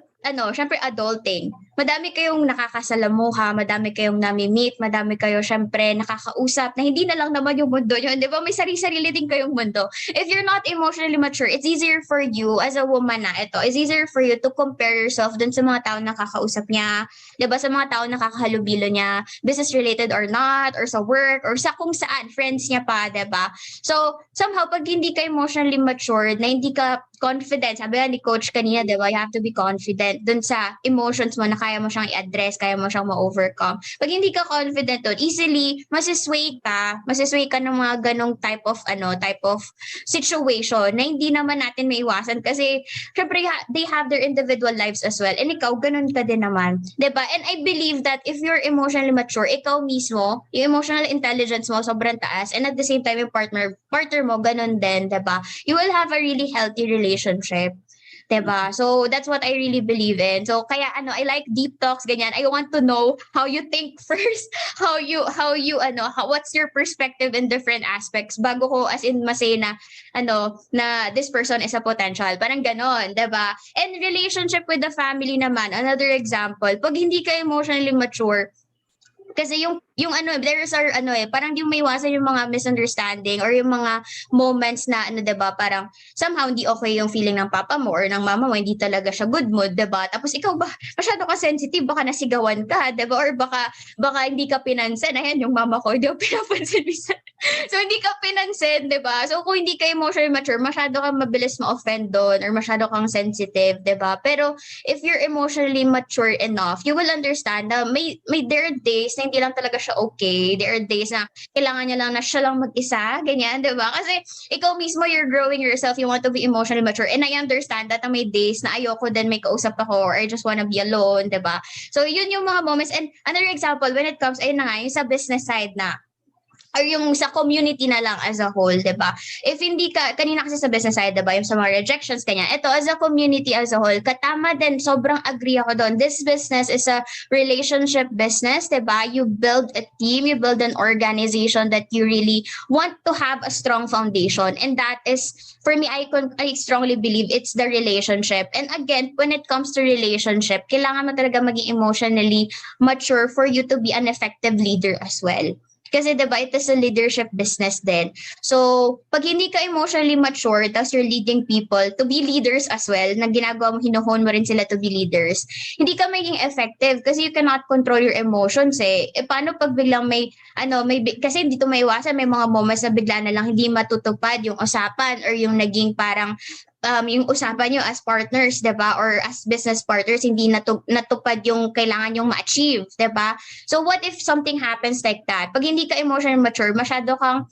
syempre adulting, madami kayong nakakasalamuha, madami kayong nami-meet, madami kayo syempre nakakausap na hindi na lang naman yung mundo nyo, di ba? May sarili-sarili din kayong mundo. If you're not emotionally mature, it's easier for you as a woman it's easier for you to compare yourself dun sa mga tao na nakakausap niya, di ba? Sa mga tao na nakakahalubilo niya, business related or not, or sa work, or sa kung saan, friends niya pa, di ba? So, somehow, pag hindi ka emotionally matured, na hindi ka confident, sabi nga ni Coach kanina, di ba? You have to be confident dun sa emotions mo na kaya mo siyang i-address, kaya mo siyang ma-overcome. Pag hindi ka confident dun, easily, masisway ka ng mga ganong type of situation na hindi naman natin maiwasan kasi, syempre, they have their individual lives as well. And ikaw, ganun ka din naman. Diba? And I believe that if you're emotionally mature, ikaw mismo, yung emotional intelligence mo, sobrang taas, and at the same time, yung partner mo, ganun din, diba? You will have a really healthy relationship. Diba? So, that's what I really believe in. So, kaya I like deep talks, ganyan. I want to know how you think first, what's your perspective in different aspects bago ko as in masay na, na this person is a potential. Parang ganon, diba? And relationship with the family naman, another example, pag hindi ka emotionally mature, Kasi yung ano, there's are ano parang di mo maiwasan yung mga misunderstanding or yung mga moments na ano, 'di ba? Parang somehow hindi okay yung feeling ng papa mo or ng mama mo, hindi talaga siya good mood, 'di ba? Tapos ikaw ba masyado ka sensitive, baka nasigawan ka, 'di ba? Or baka hindi ka pinansin. Ayan, yung mama ko, hindi ko pinapansin minsan. So hindi ka pinansin, 'di ba? So kung hindi ka emotionally mature, masyado kang mabilis ma-offend doon or masyado kang sensitive, 'di ba? Pero if you're emotionally mature enough, you will understand na may there are days na hindi lang talaga siya okay. There are days na kailangan niya lang na siya lang mag-isa, ganyan, 'di ba? Kasi ikaw mismo, you're growing yourself, you want to be emotionally mature. And I understand that na may days na ayoko din may kausap ako or I just wanna be alone, 'di ba? So yun yung mga moments. And another example when it comes, ayun na nga, yung sa business side na or yung sa community na lang as a whole, 'di ba? If hindi ka kanina kasi sa business side, 'di ba, yung sa mga rejections kanya. Ito as a community as a whole, katama din, sobrang agree ako doon. This business is a relationship business, 'di ba? You build a team, you build an organization that you really want to have a strong foundation. And that is for me, I strongly believe it's the relationship. And again, when it comes to relationship, kailangan mo talaga maging emotionally mature for you to be an effective leader as well. Kasi 'di ba, it is a leadership business din. So, pag hindi ka emotionally mature, tapos you're leading people to be leaders as well, na ginagawa mo, hinuhon mo rin sila to be leaders, hindi ka maging effective kasi you cannot control your emotions eh. E paano pag biglang kasi hindi to maiwasan, may mga moments na bigla na lang hindi matutupad yung usapan or yung naging parang yung usapan nyo as partners, 'di ba? Or as business partners, hindi natupad yung kailangan yung ma-achieve, 'di ba? So what if something happens like that? Pag hindi ka emotionally mature, masyado kang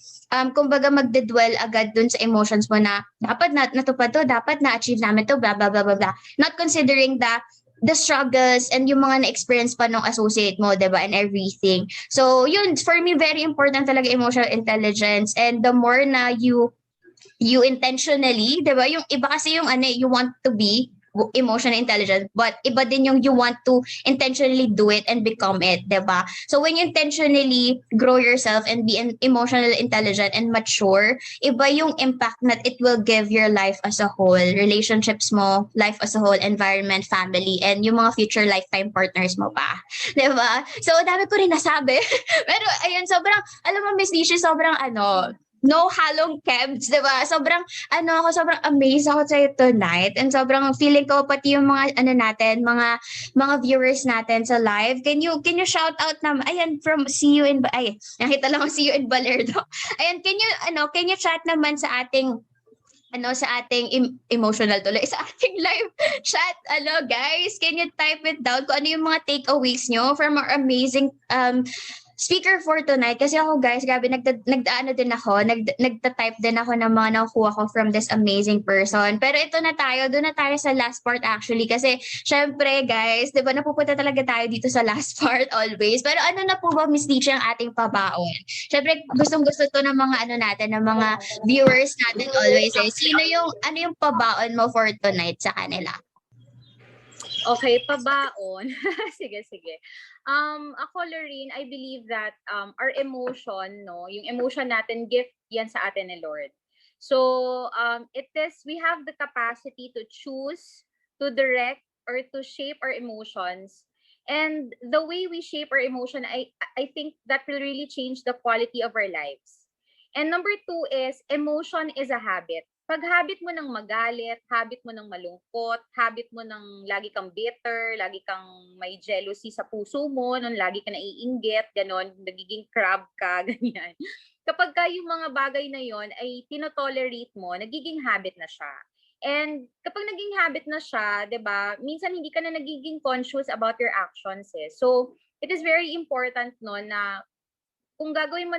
kumbaga magdedwell agad dun sa emotions mo na dapat natupad to, dapat na-achieve namin to, blah blah blah blah blah. Not considering the struggles and yung mga na-experience pa ng associate mo, 'di ba? And everything. So, yun, for me, very important talaga emotional intelligence. And the more na you intentionally, 'di ba? Yung iba kasi yung you want to be emotionally intelligent, but iba din yung you want to intentionally do it and become it, 'di ba? So when you intentionally grow yourself and be emotionally intelligent and mature, iba yung impact that it will give your life as a whole, relationships mo, life as a whole, environment, family, and yung mga future lifetime partners mo pa. 'Di ba? So dami ko rin nasabi. Pero ayun, sobrang alam mo, Miss Nishi, sobrang no halong kebs, 'di ba? Sobrang amazed ako sa'yo tonight. And sobrang feeling ko pati yung mga natin, mga viewers natin sa live. Can you shout out naman? Ayan, from see you in nakita lang ko see you in Balerdo. Ayan, can you chat naman sa ating emotional tuloy, sa ating live chat, guys, can you type it down kung ano yung mga takeaways nyo from our amazing speaker for tonight? Kasi ako, guys, grabe, nagta-type din ako ng mga nakukuha ko from this amazing person. Pero ito na tayo, doon na tayo sa last part actually. Kasi, syempre, guys, di ba, napupunta talaga tayo dito sa last part always. Pero ano na po ba, Miss Ditzchie, ang ating pabaon? Syempre, gustong-gusto to ng mga ng mga viewers natin always. Ano yung pabaon mo for tonight sa kanila? Okay, pabaon. Sige, sige. Ako, Lorraine, I believe that our emotion, no, yung emotion natin, gift yan sa atin ni Lord. So, we have the capacity to choose, to direct, or to shape our emotions. And the way we shape our emotion, I think that will really change the quality of our lives. And number 2 is, emotion is a habit. Pag habit mo ng magalit, habit mo ng malungkot, habit mo ng lagi kang bitter, lagi kang may jealousy sa puso mo, nung lagi ka naiinggit, ganon, nagiging crab ka, ganyan. Kapag yung mga bagay na yon ay tinotolerate mo, nagiging habit na siya. And kapag naging habit na siya, 'di ba? Minsan hindi ka na nagiging conscious about your actions eh. So, it is very important no na kung gagawin mo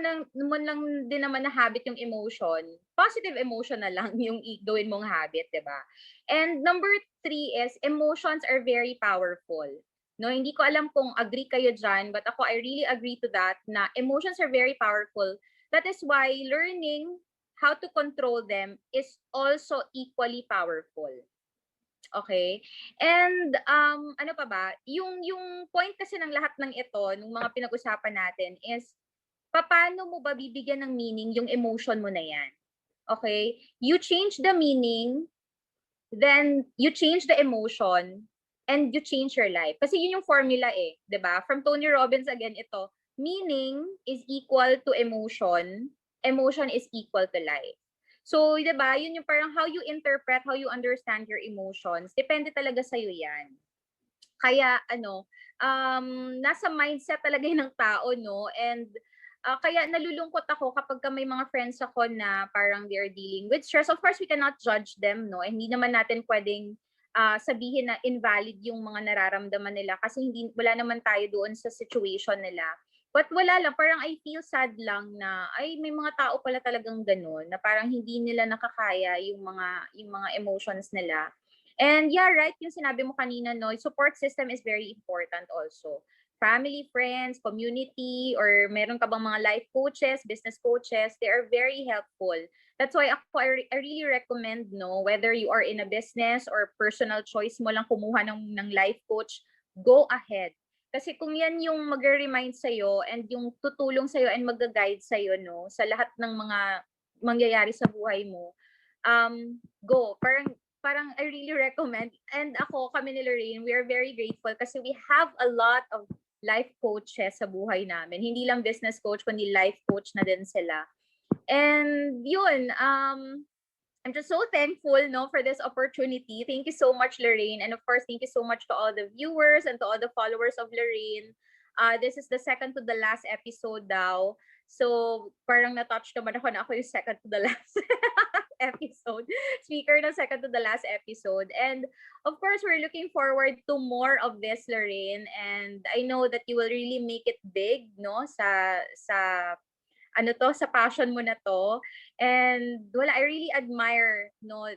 lang din naman na habit yung emotion, positive emotion na lang yung gawin mong habit, 'di ba? And number 3 is, emotions are very powerful. No, hindi ko alam kung agree kayo dyan, but ako, I really agree to that, na emotions are very powerful. That is why learning how to control them is also equally powerful. Okay? And ano pa ba? Yung point kasi ng lahat ng ito, ng mga pinag-usapan natin is, paano mo ba bibigyan ng meaning yung emotion mo na yan? Okay? You change the meaning, then you change the emotion, and you change your life. Kasi yun yung formula eh, 'di ba? From Tony Robbins again ito, meaning is equal to emotion, emotion is equal to life. So, 'di ba, yun yung parang how you interpret, how you understand your emotions, depende talaga sa'yo yan. Kaya nasa mindset talaga yun ng tao, no? And kaya nalulungkot ako kapag may mga friends ako na parang they are dealing with stress. Of course, we cannot judge them, no? Hindi naman natin pwedeng sabihin na invalid yung mga nararamdaman nila kasi wala naman tayo doon sa situation nila. But wala lang, parang I feel sad lang na ay may mga tao pala talagang ganun na parang hindi nila nakakaya yung mga emotions nila. And yeah, right, yung sinabi mo kanina, no, support system is very important also. Family, friends, community, or meron ka bang mga life coaches, business coaches, they are very helpful. That's why I really recommend, no, whether you are in a business or personal choice mo lang kumuha ng life coach, go ahead. Kasi kung yan yung mag-remind sa'yo and yung tutulong sa'yo and mag-guide sa'yo, no, sa lahat ng mga mangyayari sa buhay mo, go. Parang I really recommend. And kami ni Lorraine, we are very grateful kasi we have a lot of life coaches sa buhay namin. Hindi lang business coach, kundi life coach na din sila. And yun, I'm just so thankful, no, for this opportunity. Thank you so much, Lorraine. And of course, thank you so much to all the viewers and to all the followers of Lorraine. This is the second to the last episode daw. So, parang na-touch naman ako na ako yung second to the last episode. Speaker ng second to the last episode. And of course, we're looking forward to more of this, Lorraine. And I know that you will really make it big, no, sa sa passion mo na to. And I really admire, no,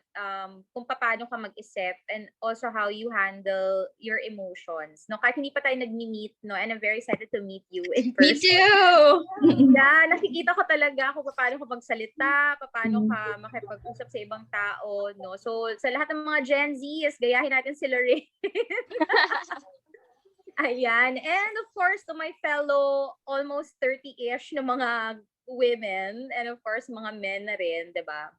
kung paano ka mag-isip and also how you handle your emotions. No, kahit hindi pa tayo nag-meet, no, and I'm very excited to meet you in person. Me too! Yeah, nakikita ko talaga kung paano ka magsalita, paano ka makipag-usap sa ibang tao, no. So, sa lahat ng mga Gen Zs, gayahin natin si Lorraine. Ayan. And of course, to my fellow almost 30-ish na mga women and of course, mga men na rin, 'di ba?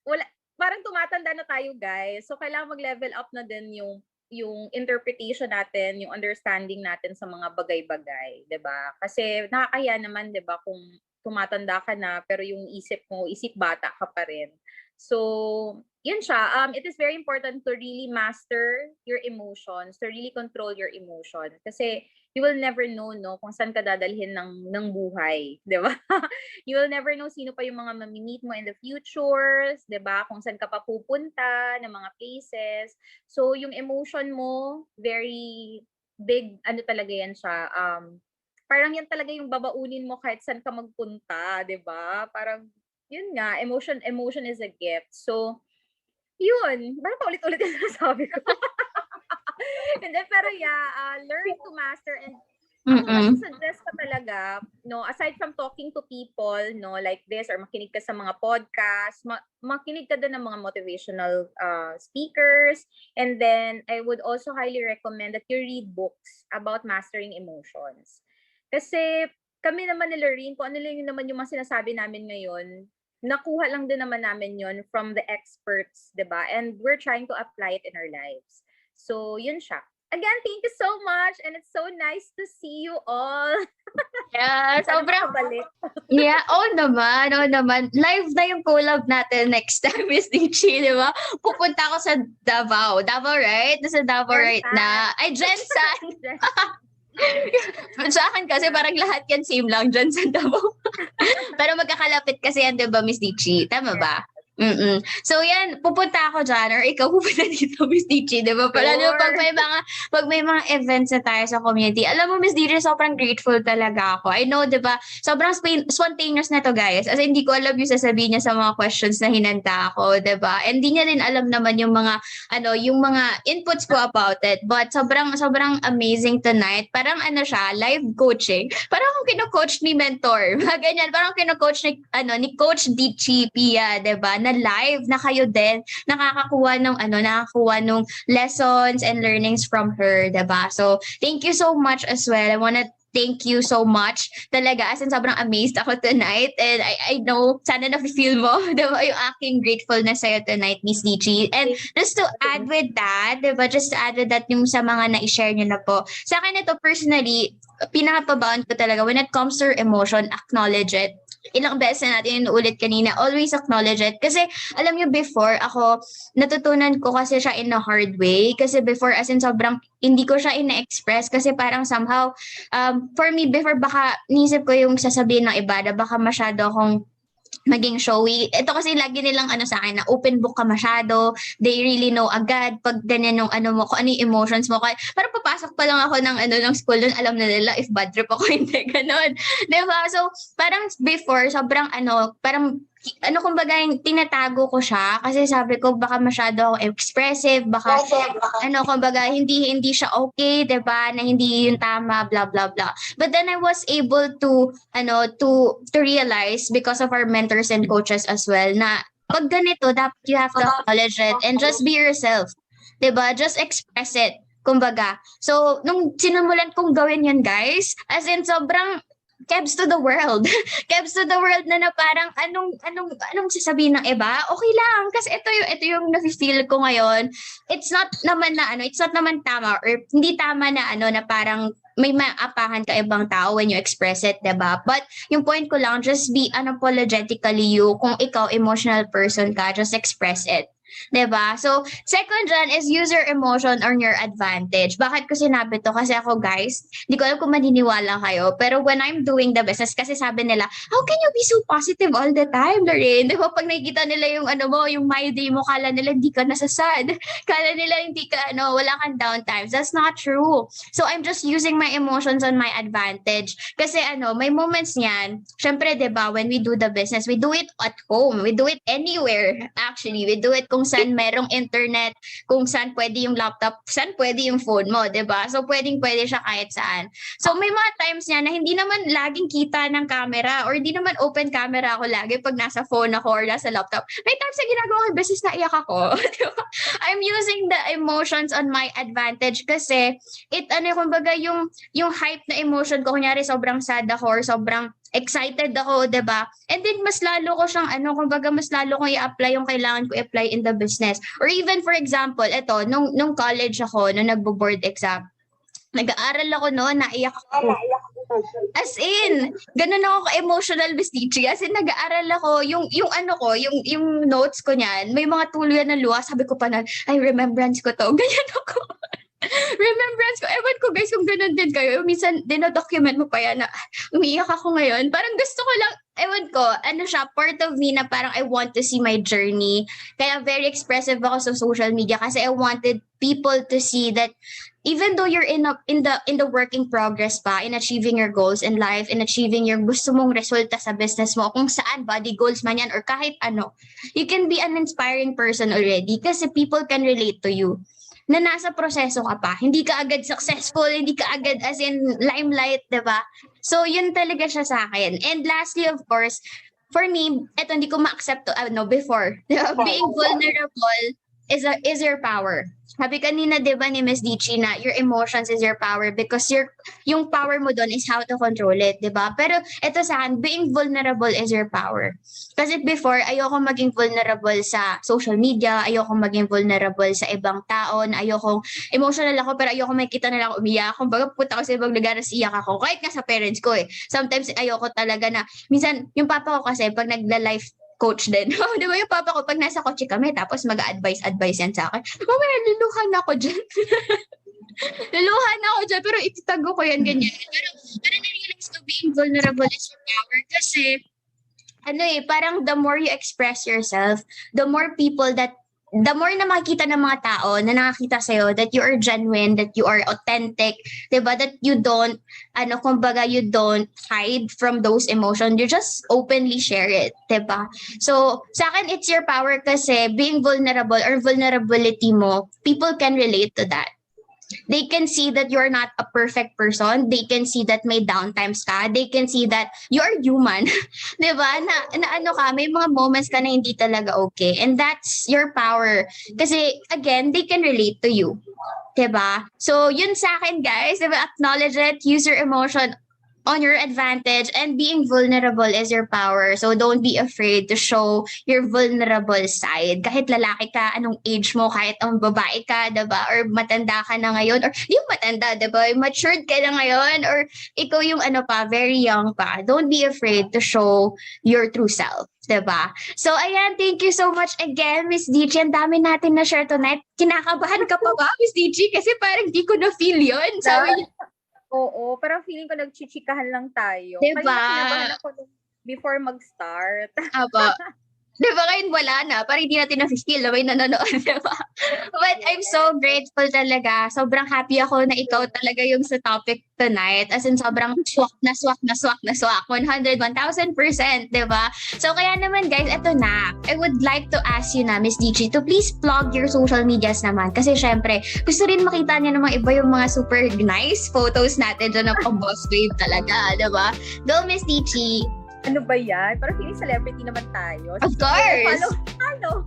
Wala, parang tumatanda na tayo, guys. So, kailangan mag-level up na din yung interpretation natin, yung understanding natin sa mga bagay-bagay, 'di ba? Kasi nakakahiya naman, 'di ba, kung tumatanda ka na pero yung isip mo, isip bata ka pa rin. So, yun siya. It is very important to really master your emotions, to really control your emotions. Kasi you will never know, no, kung saan ka dadalhin ng buhay, di ba? You will never know sino pa yung mga mamimit mo in the futures, di ba? Kung saan ka pa pupunta, ng mga places. So, yung emotion mo, very big, talaga yan siya. Parang yan talaga yung babaunin mo kahit saan ka magpunta, di ba? Parang, yun nga, emotion is a gift. So, yun. Parang paulit-ulit yung sinasabi ko. And then, pero yeah, learn to master and ako suggest ka talaga, no, aside from talking to people, no, like this, or makinig ka sa mga podcast, makinig ka din ng mga motivational speakers. And then, I would also highly recommend that you read books about mastering emotions. Kasi, kami naman ni Lorraine, kung ano lang yun naman yung mga sinasabi namin ngayon, nakuha lang din naman namin yun from the experts, diba? And we're trying to apply it in our lives. So, yun siya. Again, thank you so much. And it's so nice to see you all. Yeah, sobrang... Balik. Yeah, oo naman. Live na yung collab natin next time, Miss Ditzchie, di ba? Pupunta ako sa Davao. Davao, right? Nasa Davao right na. Ay, Jensen! Sa akin kasi parang lahat yan same lang dyan sa Davao. Pero magkakalapit kasi yan, di ba, Miss Ditzchie? Tama ba? So yan, pupunta ako dyan or ikaw pupunta dito, Miss Ditzchie, di ba? Lalo pag may mga events na tayo sa community. Alam mo, Miss Ditzchie, sobrang grateful talaga ako. I know, di ba? Sobrang spontaneous na to, guys. As hindi ko alam yung sasabihin niya sa mga questions na hinanta ako, di ba? And di niya rin alam naman yung mga inputs ko about it. But sobrang amazing tonight. Parang siya, live coaching. Parang akong kino-coach ni mentor. Ganyan, parang kino-coach ni Coach Ditzchie Pia, di ba? Na live na kayo din nakakakuha ng lessons and learnings from her, diba? So thank you so much as well. I wanna thank you so much. Talaga, as in sobrang amazed ako tonight. And I know, sana na-feel mo, diba, yung aking gratefulness sa'yo tonight, Miss Ditzchie. And just to add with that, diba, just to add with that yung sa mga na-share nyo na po. Sa akin ito personally, pinakapabaon ko talaga, when it comes to emotion, acknowledge it. Ilang beses na natin inuulit kanina, always acknowledge it. Kasi, alam nyo, before, ako, natutunan ko kasi siya in a hard way. Kasi before, as in, sobrang, hindi ko siya ina-express. Kasi parang somehow, for me, before, baka, nisip ko yung sasabihin ng iba, na baka masyado akong maging showy. Ito kasi lagi nilang sa akin na open book ka masyado. They really know agad pag ganyan yung mo, kung ano yung emotions mo. Kaya, parang papasok pa lang ako ng school doon, alam na nila if bad trip ako, hindi, ganon. Diba? So, parang before, sobrang parang kumbaga, tinatago ko siya kasi sabi ko baka masyado ako expressive, baka kumbaga hindi siya okay, 'di ba? Na hindi yun tama, blah blah blah. But then I was able to to realize because of our mentors and coaches as well na pag ganito dapat you have to acknowledge it and just be yourself. 'Di ba? Just express it. Kumbaga. So, nung sinimulan kong gawin yun, guys, as in sobrang kebs to the world. Kebs to the world na parang anong sasabihin ng iba? Okay lang kasi ito yung nafi-feel ko ngayon. It's not naman tama or hindi tama na na parang may maapahan ka ibang tao when you express it, 'di ba? But yung point ko lang, just be unapologetically you. Kung ikaw emotional person ka, just express it. 'Di ba? So, second dyan is use your emotion on your advantage. Bakit ko sinabi to? Kasi ako, guys, hindi ko alam kung maniniwala kayo, pero when I'm doing the business, kasi sabi nila, how can you be so positive all the time, Lorraine? 'Di ba? Pag nakikita nila yung yung my day mo, kala nila hindi ka nasasad. Kala nila hindi ka, wala kang downtimes. That's not true. So, I'm just using my emotions on my advantage. Kasi may moments niyan, syempre, 'di ba, when we do the business, we do it at home. We do it anywhere, actually. We do it kung saan merong internet, kung saan pwede yung laptop, saan pwede yung phone mo, 'di ba? So pwede siya kahit saan. So may mga times niya na hindi naman laging kita ng camera or hindi naman open camera ako lagi pag nasa phone ako or nasa laptop. May times na ginagawa ko business na iyak ako, 'di ba? I'm using the emotions on my advantage kasi kumbaga yung hype na emotion ko, kunyari sobrang sad ako or sobrang excited ako, 'di ba? And then mas lalo ko siyang kumbaga mas lalo kong i-apply yung kailangan ko i-apply in the business. Or even for example, nung college ako, nung nagbo-board exam, nag-aaral ako noon, naiyak ako. As in, ganun ako ka-emotional, Miss Ditzchie. As in, nag-aaral ako, yung notes ko niyan, may mga tuluyan ng luha, sabi ko pa na, ay, remembrance ko to. Ganyan ako. Remembrance ko. Ewan ko, guys, kung ganun din kayo. Minsan, dinodocument mo pa yan na umiiyak ako ngayon. Parang gusto ko lang, ewan ko, siya, part of me na parang I want to see my journey. Kaya very expressive ako sa social media kasi I wanted people to see that even though you're in the working progress pa, in achieving your goals in life, in achieving your gusto mong resulta sa business mo, kung saan, body goals man yan, or kahit you can be an inspiring person already kasi people can relate to you na nasa proseso ka pa. Hindi ka agad successful, hindi ka agad as in limelight, 'di ba? So, yun talaga siya sa akin. And lastly, of course, for me, hindi ko ma-accept before. Being vulnerable is your power. Sabi kanina, 'di ba, ni Miss Ditzchie na your emotions is your power because yung power mo doon is how to control it, 'di ba? Pero ito sa akin, being vulnerable is your power. Kasi before, ayoko maging vulnerable sa social media, ayoko maging vulnerable sa ibang tao, ayoko emotional ako pero ayoko makita na lang umiyak. Kumbaga pupunta ako sa ibang lugar na iyak ako. Kahit nga sa parents ko Sometimes ayoko talaga na, minsan yung papa ko kasi pag nagla-life coach din. Di ba yung papa ko, pag nasa kotse kami, tapos mag-advise yan sa akin. Mamaya, luluhan ako dyan. Luluhan ako dyan, pero ititago ko yan ganyan. Pero na-realize ko being vulnerable is your power kasi, parang the more you express yourself, the more na makikita ng mga tao na nakakita sa'yo that you are genuine, that you are authentic, diba? That you don't, kumbaga, you don't hide from those emotions. You just openly share it, diba? So, sa akin, it's your power kasi being vulnerable or vulnerability mo, people can relate to that. They can see that you're not a perfect person. They can see that may downtimes ka. They can see that you are human. Diba? Na may mga moments ka na hindi talaga okay. And that's your power. Kasi, again, they can relate to you. Diba? So, yun sa akin, guys. Diba? Acknowledge it. Use your emotion on your advantage, and being vulnerable is your power. So don't be afraid to show your vulnerable side. Kahit lalaki ka, anong age mo, kahit ang babae ka, diba? Or matanda ka na ngayon, or di mo matanda, diba? Matured ka na ngayon, or ikaw yung ano pa, very young pa. Don't be afraid to show your true self. Diba? So, ayan, thank you so much again, Miss Ditzchie. Ang dami natin na share tonight. Kinakabahan ka pa ba, Miss Ditzchie? Kasi parang di ko na-feel yun. Sabi niya, Oo, parang feeling ko nagchichikahan lang tayo. Diba? Kanina kinabahan ako before mag-start. aba, diba ngayon wala na? Parang hindi natin na-feel na may nanonood, diba? But I'm so grateful talaga. Sobrang happy ako na ikaw talaga yung sa topic tonight. As in, sobrang swak na swak na swak na swak. 100, 1,000%, diba? So, kaya naman guys, eto na. I would like to ask you na, Miss Ditzchie, to please plug your social medias naman. Kasi syempre, gusto rin makita niya namang iba yung mga super nice photos natin dyan na pang boss babe talaga, diba? Go, Miss Ditzchie! Ano ba yan? Parang feeling celebrity naman tayo. Of course! Follow.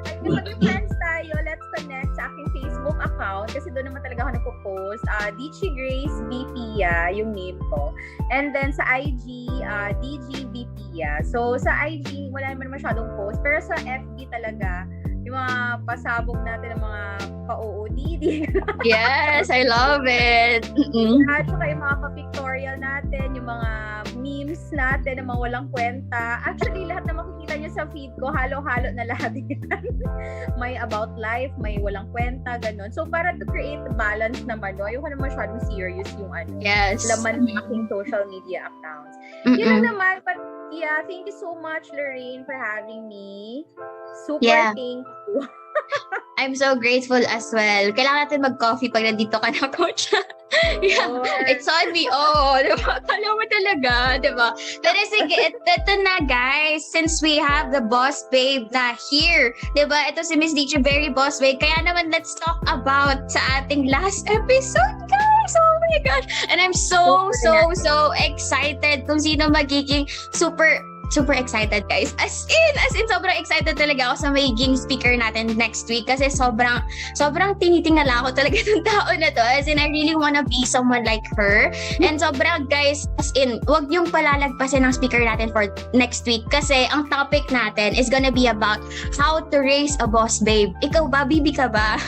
At kung maging friends tayo, let's connect sa aking Facebook account kasi doon naman talaga ako nagpo-post. Ditzchie Grace B. Pia, yung name ko. And then sa IG, DG B. Pia. So sa IG, wala naman masyadong post. Pero sa FB talaga, yung mga pasabog natin ng mga ka-OOTD. Yes, I love it. At saka yung mga pa-pictorial natin, yung mga memes natin, yung mga walang kwenta. Actually, lahat na makikita nyo sa feed ko, halo-halo na lahat yan. May about life, may walang kwenta, ganun. So, para to create the balance naman, no? Ayoko na masyadong serious yung Yes. laman ng aking social media accounts. Yun lang naman, but yeah, thank you so much, Lorraine, for having me. Super Yeah. thank you. I'm so grateful as well. Kailangan natin mag-coffee pag nandito ka na, coach. Yeah, Sure. it's on me. Oh, diba? Kala mo talaga, diba? Pero sige, ito na guys. Since we have the boss babe na here, diba? Ito si Miss Ditzchie, very boss babe. Kaya naman, let's talk about sa ating last episode, guys. Oh my gosh. And I'm so excited kung sino magiging super excited, guys. As in, sobrang excited talaga ako sa magiging speaker natin next week kasi sobrang tinitingala ako talaga ng tao na to. As in, I really wanna be someone like her. And sobrang, guys, as in, wag yung palalagpasin ng speaker natin for next week kasi ang topic natin is gonna be about how to raise a boss babe. Ikaw ba? Bibi ka ba?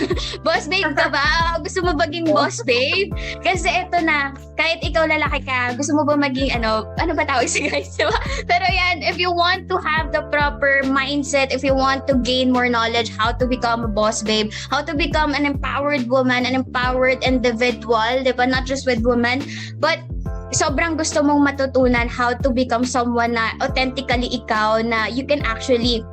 Boss babe ka ba? Gusto mo maging boss babe? Kasi eto na, kahit ikaw lalaki ka, gusto mo ba maging ano ba tawag sa guys, diba? Pero yan, if you want to have the proper mindset, if you want to gain more knowledge how to become a boss babe, how to become an empowered woman, an empowered individual, diba? Not just with women, but sobrang gusto mong matutunan how to become someone na authentically ikaw, na you can actually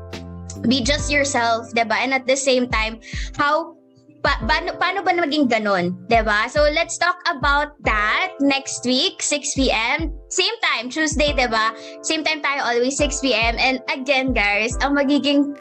be just yourself, diba? And at the same time, how paano ba maging ganon? Diba? So, let's talk about that next week, 6 p.m. Same time, Tuesday, diba? Same time tayo, always 6 p.m. And again, guys, ang magiging,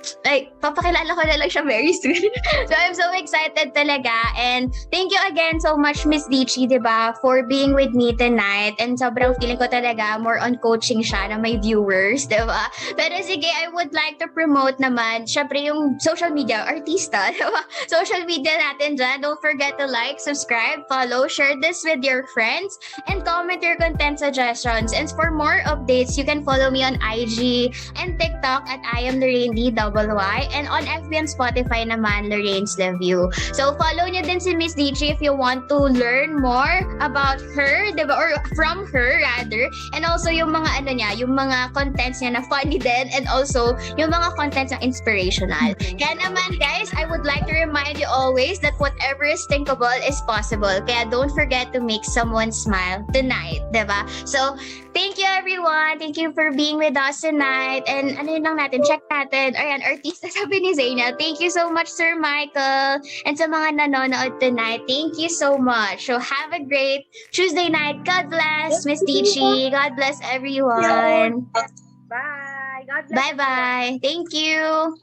papakilala ko na lang siya very soon. So, I'm so excited talaga. And thank you again so much, Miss Ditzchie, diba? For being with me tonight. And sobrang feeling ko talaga more on coaching siya na may viewers, diba? Pero sige, I would like to promote naman, syempre yung social media, artista, diba? Social media natin dyan. Don't forget to like, subscribe, follow, share this with your friends, and comment your content suggestions. And for more updates, you can follow me on IG and TikTok at I am Lorraine DYY, and on FB and Spotify naman, Lorraine's Lavue. So follow niyo din si Miss Ditzchie if you want to learn more about her, diba? Or from her rather. And also yung mga yung mga contents niya na funny din, and also yung mga contents na inspirational. Kaya naman guys, I would like to remind you always that whatever is thinkable is possible. Kaya don't forget to make someone smile tonight, diba? So, thank you everyone. Thank you for being with us tonight. And check natin. Ayan, artista sabi ni Zaina. Thank you so much, Sir Michael. And sa mga nanonood tonight, thank you so much. So, have a great Tuesday night. God bless, Miss Ditzchie. God bless everyone. Bye. God bless. Bye-bye. Thank you.